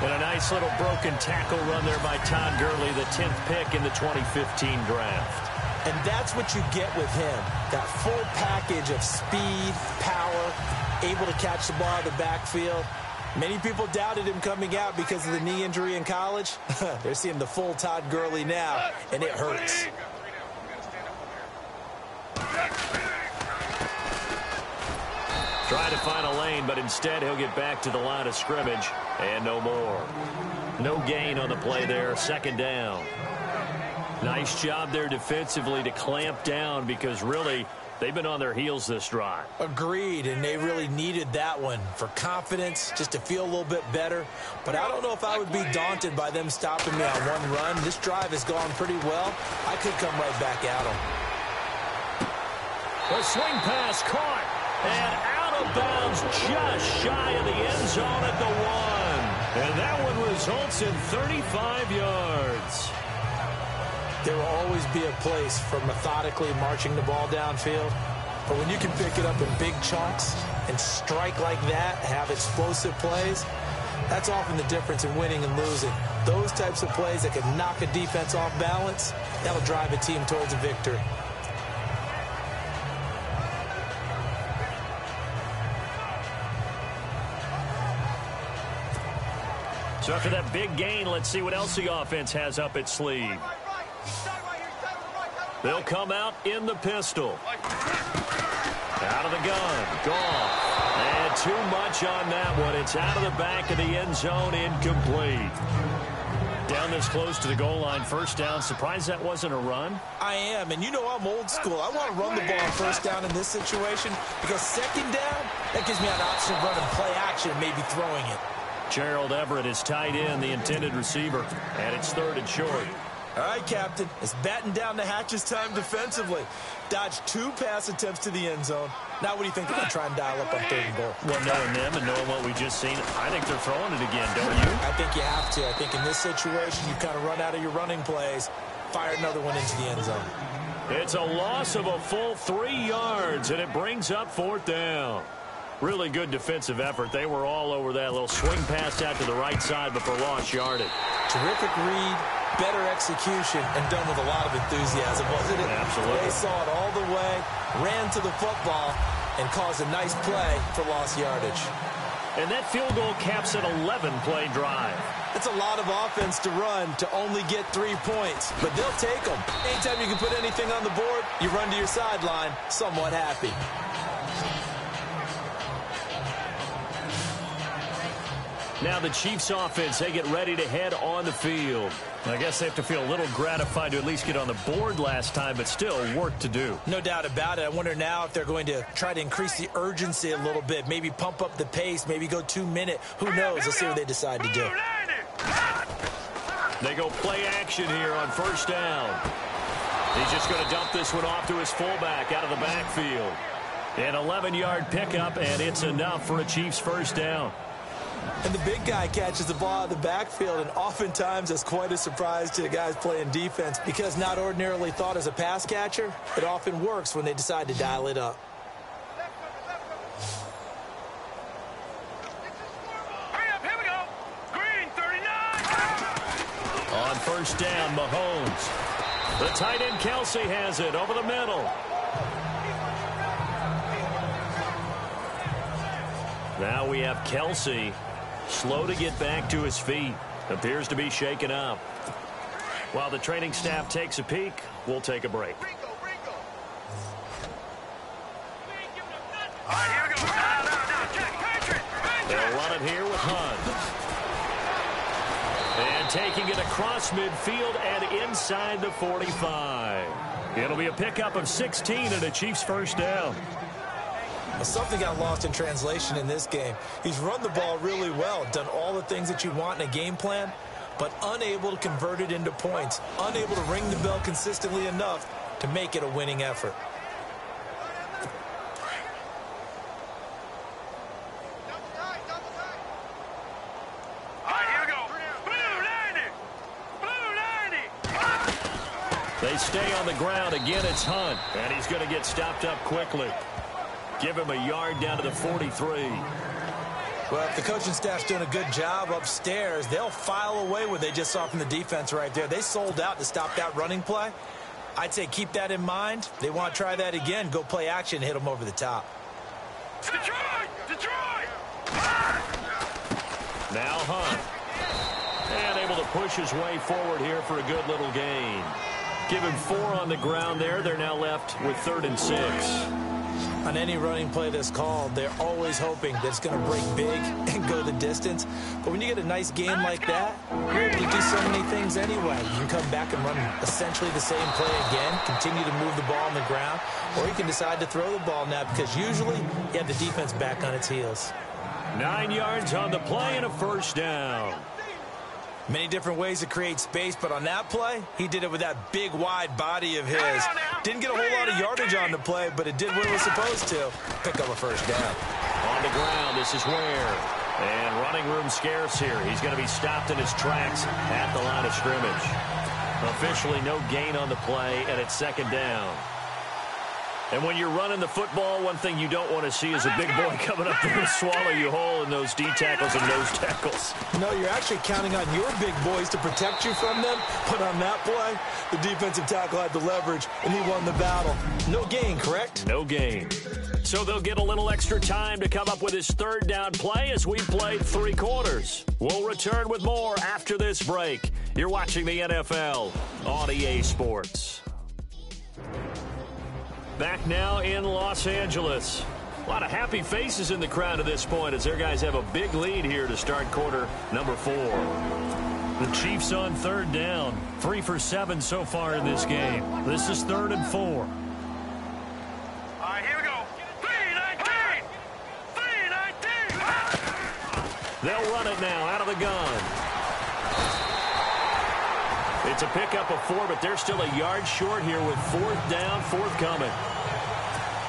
Speaker 2: And a nice little broken tackle run there by Todd Gurley, the 10th pick in the 2015 draft.
Speaker 3: And that's what you get with him. That full package of speed, power, able to catch the ball out of the backfield. Many people doubted him coming out because of the knee injury in college. They're seeing the full Todd Gurley now, and it hurts.
Speaker 2: Try to find a lane, but instead he'll get back to the line of scrimmage, and no more. No gain on the play there, 2nd down. Nice job there defensively to clamp down because really they've been on their heels this drive.
Speaker 3: Agreed, and they really needed that one for confidence, just to feel a little bit better. But I don't know if I would be daunted by them stopping me on one run. This drive has gone pretty well. I could come right back at them.
Speaker 2: The swing pass caught and out of bounds just shy of the end zone at the 1. And that one results in 35 yards.
Speaker 3: There will always be a place for methodically marching the ball downfield. But when you can pick it up in big chunks and strike like that, have explosive plays, that's often the difference in winning and losing. Those types of plays that can knock a defense off balance, that'll drive a team towards a victory.
Speaker 2: So after that big gain, let's see what else the offense has up its sleeve. They'll come out in the pistol. Out of the gun. Goff. And too much on that one. It's out of the back of the end zone. Incomplete. Down this close to the goal line. 1st down. Surprised that wasn't a run?
Speaker 3: I am. And you know I'm old school. I want to run the ball on 1st down in this situation because 2nd down, that gives me an option of running play action and maybe throwing it.
Speaker 2: Gerald Everett is tight end, the intended receiver. And it's 3rd and short.
Speaker 3: All right, Captain. It's batten down the hatches time defensively. Dodged 2 pass attempts to the end zone. Now what do you think? They're going to try and dial up on 3rd and goal.
Speaker 2: Well, knowing them and knowing what we just seen, I think they're throwing it again, don't you?
Speaker 3: I think you have to. I think in this situation, you kind of run out of your running plays, fire another one into the end zone.
Speaker 2: It's a loss of a full 3 yards, and it brings up 4th down. Really good defensive effort. They were all over that little swing pass out to the right side, but for lost yardage.
Speaker 3: Terrific read, better execution, and done with a lot of enthusiasm, wasn't it?
Speaker 2: Absolutely.
Speaker 3: They saw it all the way, ran to the football, and caused a nice play for lost yardage.
Speaker 2: And that field goal caps an 11-play drive.
Speaker 3: It's a lot of offense to run to only get 3 points, but they'll take them. Anytime you can put anything on the board, you run to your sideline somewhat happy.
Speaker 2: Now the Chiefs offense, they get ready to head on the field. I guess they have to feel a little gratified to at least get on the board last time, but still work to do.
Speaker 3: No doubt about it. I wonder now if they're going to try to increase the urgency a little bit, maybe pump up the pace, maybe go 2-minute. Who knows? Let's see what they decide to do.
Speaker 2: They go play action here on 1st down. He's just going to dump this one off to his fullback out of the backfield. An 11-yard pickup, and it's enough for a Chiefs 1st down.
Speaker 3: And the big guy catches the ball out of the backfield, and oftentimes that's quite a surprise to the guys playing defense because not ordinarily thought as a pass catcher, it often works when they decide to dial it up.
Speaker 5: Hurry up, here we go. Green, 39.
Speaker 2: On 1st down, Mahomes. The tight end, Kelsey, has it over the middle. Now we have Kelsey. Slow to get back to his feet. Appears to be shaken up. While the training staff takes a peek, we'll take a break.
Speaker 5: All right, here we go. Now, check, Patrick.
Speaker 2: They'll run it here with Hunt. And taking it across midfield and inside the 45. It'll be a pickup of 16 and a Chiefs first down.
Speaker 3: Well, something got lost in translation in this game. He's run the ball really well, done all the things that you want in a game plan, but unable to convert it into points, unable to ring the bell consistently enough to make it a winning effort.
Speaker 2: They stay on the ground. Again, it's Hunt, and he's going to get stopped up quickly. Give him a yard down to the 43.
Speaker 3: Well, if the coaching staff's doing a good job upstairs, they'll file away what they just saw from the defense right there. They sold out to stop that running play. I'd say keep that in mind. They want to try that again. Go play action, hit them over the top.
Speaker 5: Detroit! Detroit!
Speaker 2: Now Hunt. And able to push his way forward here for a good little gain. Give him 4 on the ground there. They're now left with 3rd and 6.
Speaker 3: On any running play that's called, they're always hoping that it's going to break big and go the distance. But when you get a nice game like that, you're able to do so many things anyway. You can come back and run essentially the same play again, continue to move the ball on the ground, or you can decide to throw the ball now because usually you have the defense back on its heels.
Speaker 2: 9 yards on the play and a first down.
Speaker 3: Many different ways to create space, but on that play, he did it with that big, wide body of his. Didn't get a whole lot of yardage on the play, but it did what it was supposed to. Pick up a first down.
Speaker 2: On the ground, this is Ware. And running room scarce here. He's going to be stopped in his tracks at the line of scrimmage. Officially no gain on the play, and it's 2nd down. And when you're running the football, one thing you don't want to see is a big boy coming up there to swallow you whole in those D tackles and nose tackles.
Speaker 3: No, you're actually counting on your big boys to protect you from them. But on that play, the defensive tackle had the leverage, and he won the battle. No gain, correct?
Speaker 2: No gain. So they'll get a little extra time to come up with his 3rd down play as we played 3 quarters. We'll return with more after this break. You're watching the NFL on EA Sports. Back now in Los Angeles. A lot of happy faces in the crowd at this point as their guys have a big lead here to start quarter number 4. The Chiefs on 3rd down. 3 for 7 so far in this game. This is 3rd and 4.
Speaker 5: All right, here we go. 3-19! 3-19!
Speaker 2: They'll run it now out of the gun. It's a pickup of 4, but they're still a yard short here with 4th down, forthcoming.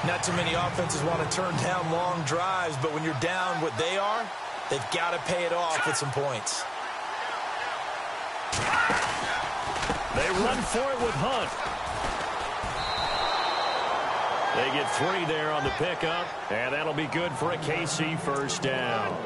Speaker 3: Not too many offenses want to turn down long drives, but when you're down what they are, they've got to pay it off with some points.
Speaker 2: They run for it with Hunt. They get 3 there on the pickup, and that'll be good for a KC first down.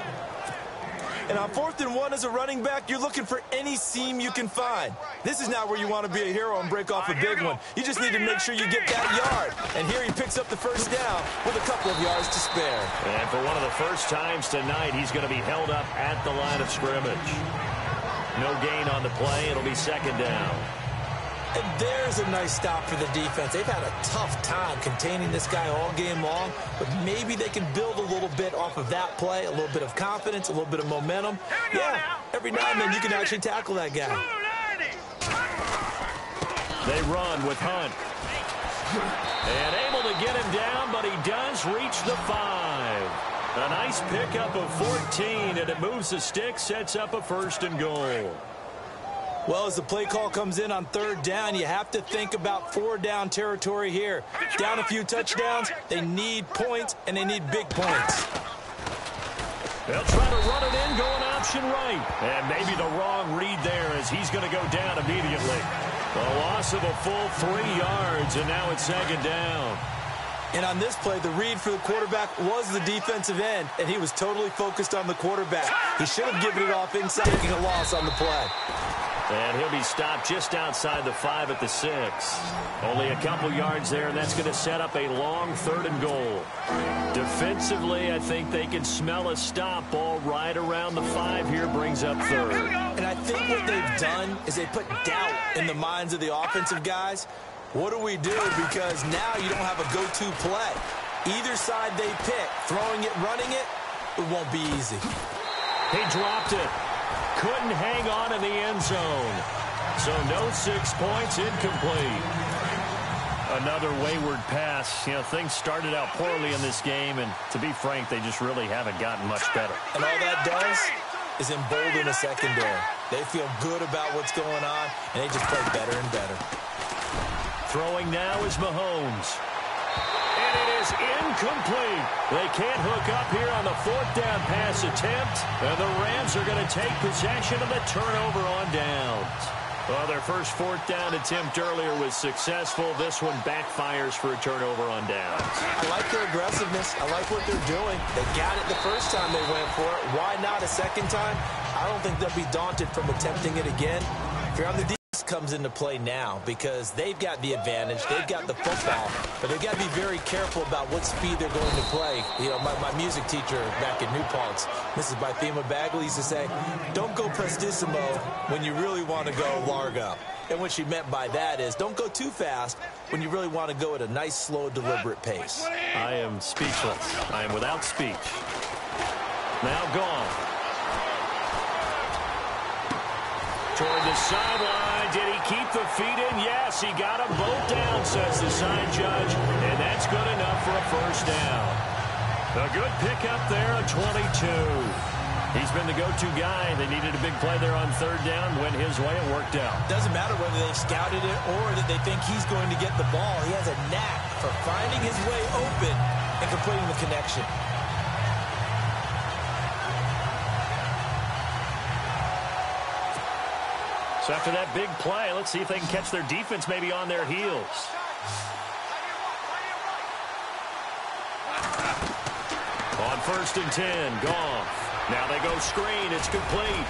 Speaker 3: And on 4th and 1 as a running back, you're looking for any seam you can find. This is not where you want to be a hero and break off a big one. You just need to make sure you get that yard. And here he picks up the first down with a couple of yards to spare.
Speaker 2: And for one of the first times tonight, he's going to be held up at the line of scrimmage. No gain on the play. It'll be 2nd down.
Speaker 3: And there's a nice stop for the defense. They've had a tough time containing this guy all game long, but maybe they can build a little bit off of that play, a little bit of confidence, a little bit of momentum. Yeah, every now and then you can actually tackle that guy.
Speaker 2: They run with Hunt. And able to get him down, but he does reach the 5. A nice pickup of 14, and it moves the stick, sets up a 1st and goal.
Speaker 3: Well, as the play call comes in on 3rd down, you have to think about 4-down territory here. Down a few touchdowns, they need points, and they need big points.
Speaker 2: They'll try to run it in, going option right. And maybe the wrong read there as he's going to go down immediately. A loss of a full 3 yards, and now it's 2nd down.
Speaker 3: And on this play, the read for the quarterback was the defensive end, and he was totally focused on the quarterback. He should have given it off inside, taking a loss on the play.
Speaker 2: And he'll be stopped just outside the 5 at the 6. Only a couple yards there, and that's going to set up a long 3rd and goal. Defensively, I think they can smell a stop. Ball right around the 5 here brings up 3rd.
Speaker 3: And I think what they've done is they put doubt in the minds of the offensive guys. What do we do? Because now you don't have a go-to play. Either side they pick, throwing it, running it, it won't be easy.
Speaker 2: He dropped it. couldn't hang on in the end zone. So no 6 points, incomplete. Another wayward pass. You know, things started out poorly in this game, and to be frank, they just really haven't gotten much better.
Speaker 3: And all that does is embolden a secondary. They feel good about what's going on, and they just play better and better.
Speaker 2: Throwing now is Mahomes. And it is incomplete. They can't hook up here on the 4th down pass attempt, and the Rams are going to take possession of the turnover on downs. Well, their first 4th down attempt earlier was successful. This one backfires for a turnover on downs.
Speaker 3: I like their aggressiveness. I like what they're doing. They got it the first time they went for it. Why not a second time? I don't think they'll be daunted from attempting it again. If you're on the defense, comes into play now because they've got the advantage. They've got the football, but they've got to be very careful about what speed they're going to play. You know, my music teacher back at New Paltz, Mrs. Bythema Bagley, used to say, don't go prestissimo when you really want to go largo. And what she meant by that is don't go too fast when you really want to go at a nice, slow, deliberate pace.
Speaker 2: I am speechless. I am without speech. Now gone. Toward the sideline. Did he keep the feet in? Yes, he got them both down, says the side judge. And that's good enough for a first down. A good pickup there, a 22. He's been the go-to guy. They needed a big play there on 3rd down. Went his way. It worked out.
Speaker 3: Doesn't matter whether they've scouted it or that they think he's going to get the ball. He has a knack for finding his way open and completing the connection.
Speaker 2: So after that big play, let's see if they can catch their defense maybe on their heels. On 1st and 10, Goff. Now they go screen. It's complete.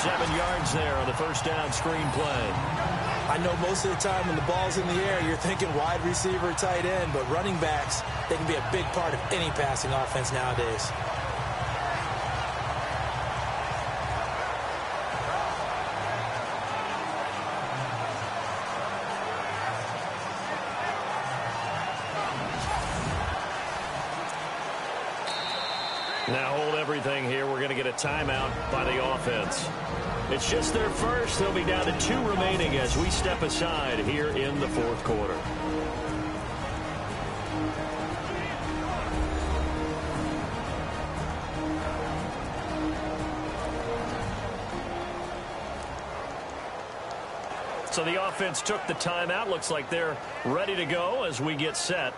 Speaker 2: 7 yards there on the first down screen play.
Speaker 3: I know most of the time when the ball's in the air, you're thinking wide receiver, tight end, but running backs, they can be a big part of any passing offense nowadays.
Speaker 2: Now hold everything here. We're going to get a timeout by the offense. It's just their first. They'll be down to 2 remaining as we step aside here in the 4th quarter. So the offense took the timeout. Looks like they're ready to go as we get set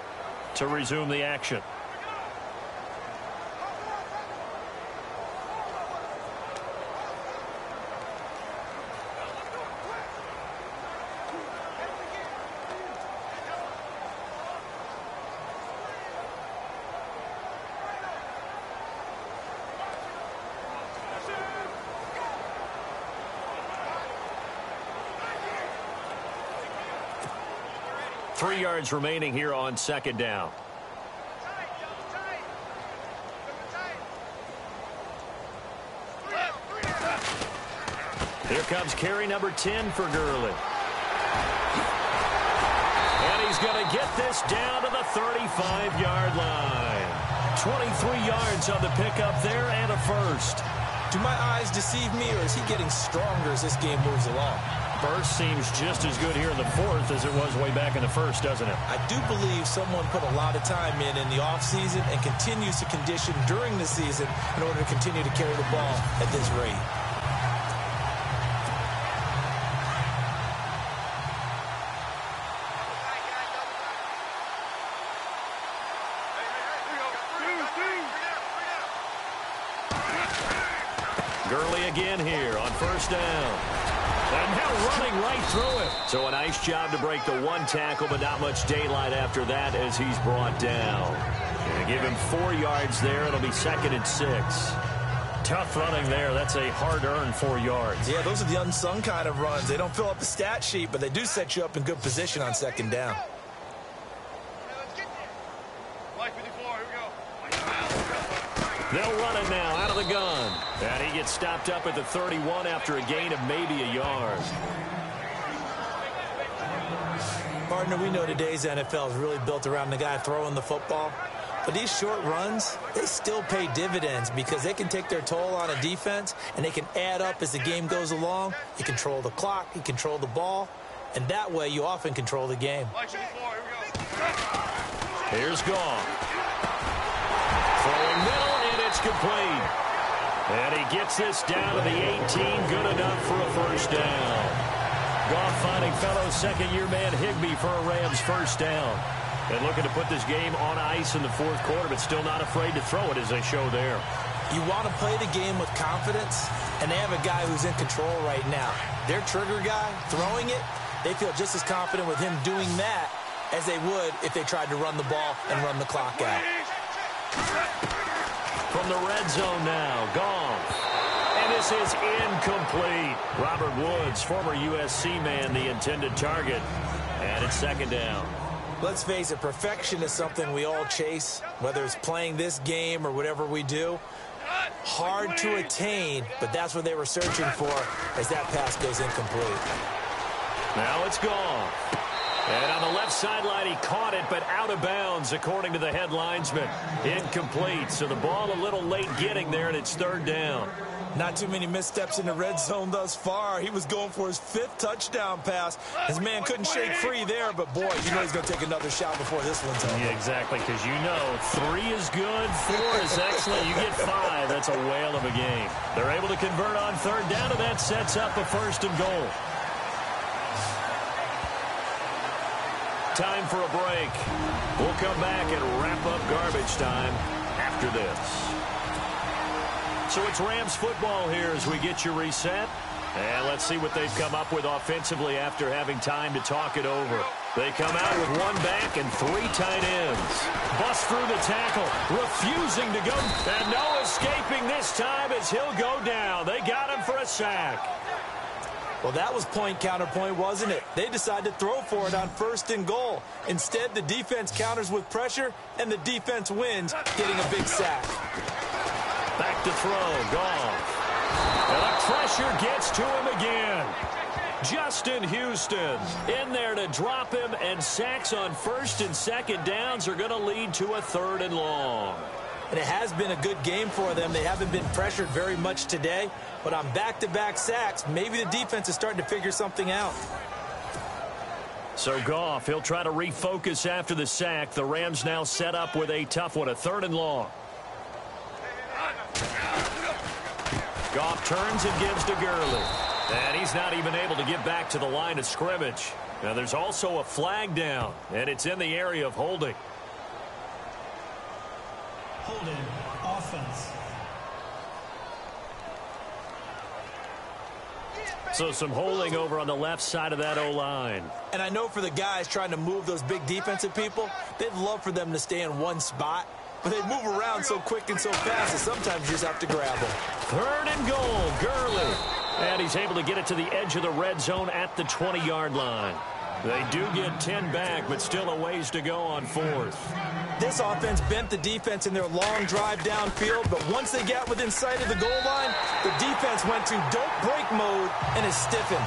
Speaker 2: to resume the action. Three yards remaining here on 2nd down. Here comes carry number 10 for Gurley. And he's going to get this down to the 35-yard line. 23 yards on the pickup there and a first.
Speaker 3: Do my eyes deceive me, or is he getting stronger as this game moves along?
Speaker 2: Burst seems just as good here in the 4th as it was way back in the 1st, doesn't it?
Speaker 3: I do believe someone put a lot of time in the offseason and continues to condition during the season in order to continue to carry the ball at this rate.
Speaker 2: Gurley again here on 1st down. And now running right through it. So a nice job to break the 1 tackle, but not much daylight after that as he's brought down. Going to give him 4 yards there. It'll be 2nd and 6. Tough running there. That's a hard-earned 4 yards.
Speaker 3: Yeah, those are the unsung kind of runs. They don't fill up the stat sheet, but they do set you up in good position on 2nd down.
Speaker 2: They'll run it now out of the gun. And he gets stopped up at the 31 after a gain of maybe a yard.
Speaker 3: Partner, we know today's NFL is really built around the guy throwing the football. But these short runs, they still pay dividends because they can take their toll on a defense, and they can add up as the game goes along. You control the clock, you control the ball, and that way you often control the game.
Speaker 2: Here's Goff. Throwing middle, and it's complete. And he gets this down to the 18, good enough for a first down. Goff finding fellow second-year man Higbee for a Rams first down. And looking to put this game on ice in the fourth quarter, but still not afraid to throw it as they show there.
Speaker 3: You want to play the game with confidence, and they have a guy who's in control right now. Their trigger guy, throwing it, they feel just as confident with him doing that as they would if they tried to run the ball and run the clock out.
Speaker 2: From the red zone now, Goff. And this is incomplete. Robert Woods, former USC man, the intended target. And it's second down.
Speaker 3: Let's face it, perfection is something we all chase, whether it's playing this game or whatever we do. Hard to attain, but that's what they were searching for as that pass goes incomplete.
Speaker 2: Now it's Goff. And on the left sideline, he caught it, but out of bounds, according to the head linesman. Incomplete, so the ball a little late getting there, and it's third down.
Speaker 3: Not too many missteps in the red zone thus far. He was going for his 5th touchdown pass. His man couldn't shake free there, but boy, you know he's going to take another shot before this one's over.
Speaker 2: Yeah, exactly, because you know 3 is good, 4 is excellent. You get 5, that's a whale of a game. They're able to convert on third down, and that sets up a first and goal. Time for a break. We'll come back and wrap up garbage time after this. So it's Rams football here as we get you reset. And let's see what they've come up with offensively after having time to talk it over. They come out with 1 back and 3 tight ends. Bust through the tackle, refusing to go. And no escaping this time as he'll go down. They got him for a sack.
Speaker 3: Well, that was point counterpoint, wasn't it? They decided to throw for it on first and goal. Instead, the defense counters with pressure, and the defense wins, getting a big sack.
Speaker 2: Back to throw, Goff. And the pressure gets to him again. Justin Houston in there to drop him, and sacks on first and second downs are going to lead to a third and long.
Speaker 3: And it has been a good game for them. They haven't been pressured very much today, but on back-to-back sacks, maybe the defense is starting to figure something out.
Speaker 2: So Goff, he'll try to refocus after the sack. The Rams now set up with a tough one, a third and long. Goff turns and gives to Gurley. And he's not even able to get back to the line of scrimmage. Now there's also a flag down, and it's in the area of holding.
Speaker 4: Holding, offense.
Speaker 2: So some holding over on the left side of that O-line.
Speaker 3: And I know for the guys trying to move those big defensive people, they'd love for them to stay in one spot. But they move around so quick and so fast that sometimes you just have to grab them.
Speaker 2: Third and goal, Gurley. And he's able to get it to the edge of the red zone at the 20-yard line. They do get 10 back, but still a ways to go on fourth.
Speaker 3: This offense bent the defense in their long drive downfield, but once they got within sight of the goal line, the defense went to don't break mode and is stiffened.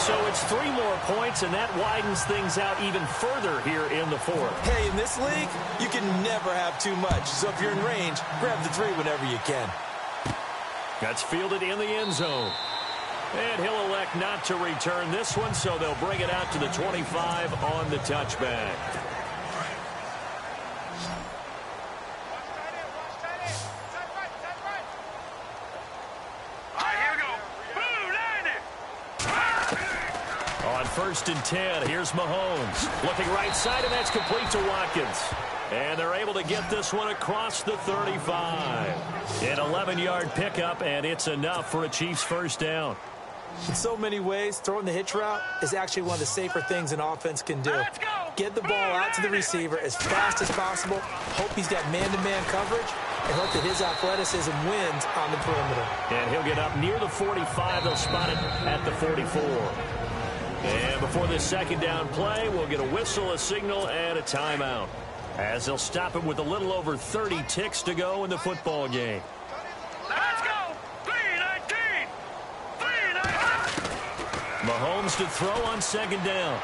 Speaker 2: So it's 3 more points, and that widens things out even further here in the fourth.
Speaker 3: Hey, in this league, you can never have too much. So if you're in range, grab the 3 whenever you can.
Speaker 2: That's fielded in the end zone. And he'll elect not to return this one, so they'll bring it out to the 25 on the touchback. On first and 10, here's Mahomes. Looking right side, and that's complete to Watkins. And they're able to get this one across the 35. An 11-yard pickup, and it's enough for a Chiefs first down.
Speaker 3: In so many ways, throwing the hitch route is actually one of the safer things an offense can do. Get the ball out to the receiver as fast as possible, hope he's got man-to-man coverage, and hope that his athleticism wins on the perimeter.
Speaker 2: And he'll get up near the 45. They'll spot it at the 44. And before this second down play, we'll get a whistle, a signal, and a timeout, as they'll stop it with a little over 30 ticks to go in the football game.
Speaker 5: Let's go! 3-19! 3-19!
Speaker 2: Mahomes to throw on second down.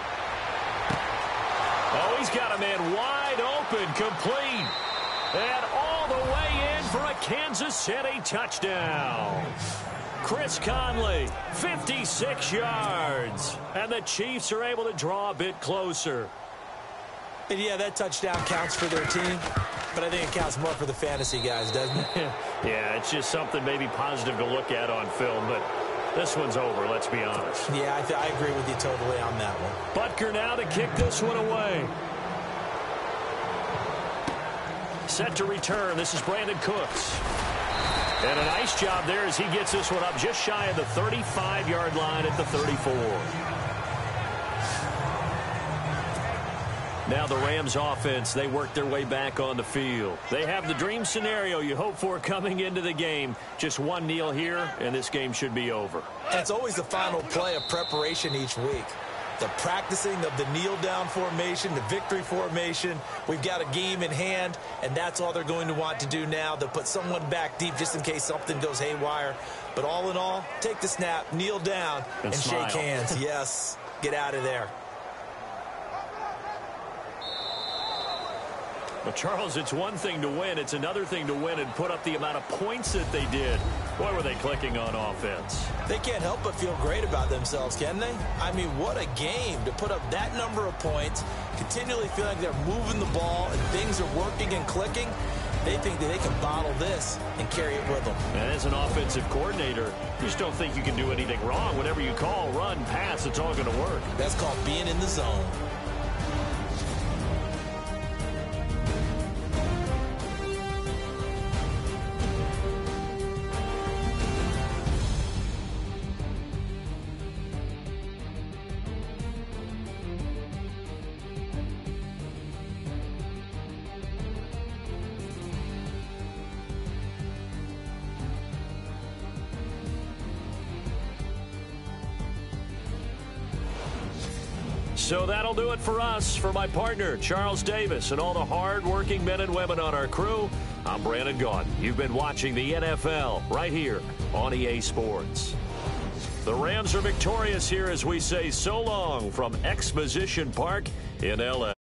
Speaker 2: Oh, he's got a man wide open, complete. And all the way in for a Kansas City touchdown. Chris Conley, 56 yards. And the Chiefs are able to draw a bit closer.
Speaker 3: And yeah, that touchdown counts for their team, but I think it counts more for the fantasy guys, doesn't it?
Speaker 2: Yeah, it's just something maybe positive to look at on film, but this one's over, let's be honest.
Speaker 3: Yeah, I agree with you totally on that one.
Speaker 2: Butker now to kick this one away. Set to return. This is Brandon Cooks. And a nice job there as he gets this one up just shy of the 35-yard line at the 34. Now the Rams offense, they work their way back on the field. They have the dream scenario you hope for coming into the game. Just one kneel here, and this game should be over.
Speaker 3: It's always the final play of preparation each week. The practicing of the kneel-down formation, the victory formation. We've got a game in hand, and that's all they're going to want to do now. They'll put someone back deep just in case something goes haywire. But all in all, take the snap, kneel down, and shake hands. Yes, get out of there.
Speaker 2: Well, Charles, it's one thing to win. It's another thing to win and put up the amount of points that they did. Boy, were they clicking on offense.
Speaker 3: They can't help but feel great about themselves, can they? I mean, what a game to put up that number of points, continually feel like they're moving the ball and things are working and clicking. They think that they can bottle this and carry it with them.
Speaker 2: And as an offensive coordinator, you just don't think you can do anything wrong. Whatever you call, run, pass, it's all going to work.
Speaker 3: That's called being in the zone.
Speaker 2: So that'll do it for us. For my partner, Charles Davis, and all the hard-working men and women on our crew, I'm Brandon Gaudin. You've been watching the NFL right here on EA Sports. The Rams are victorious here as we say so long from Exposition Park in L.A.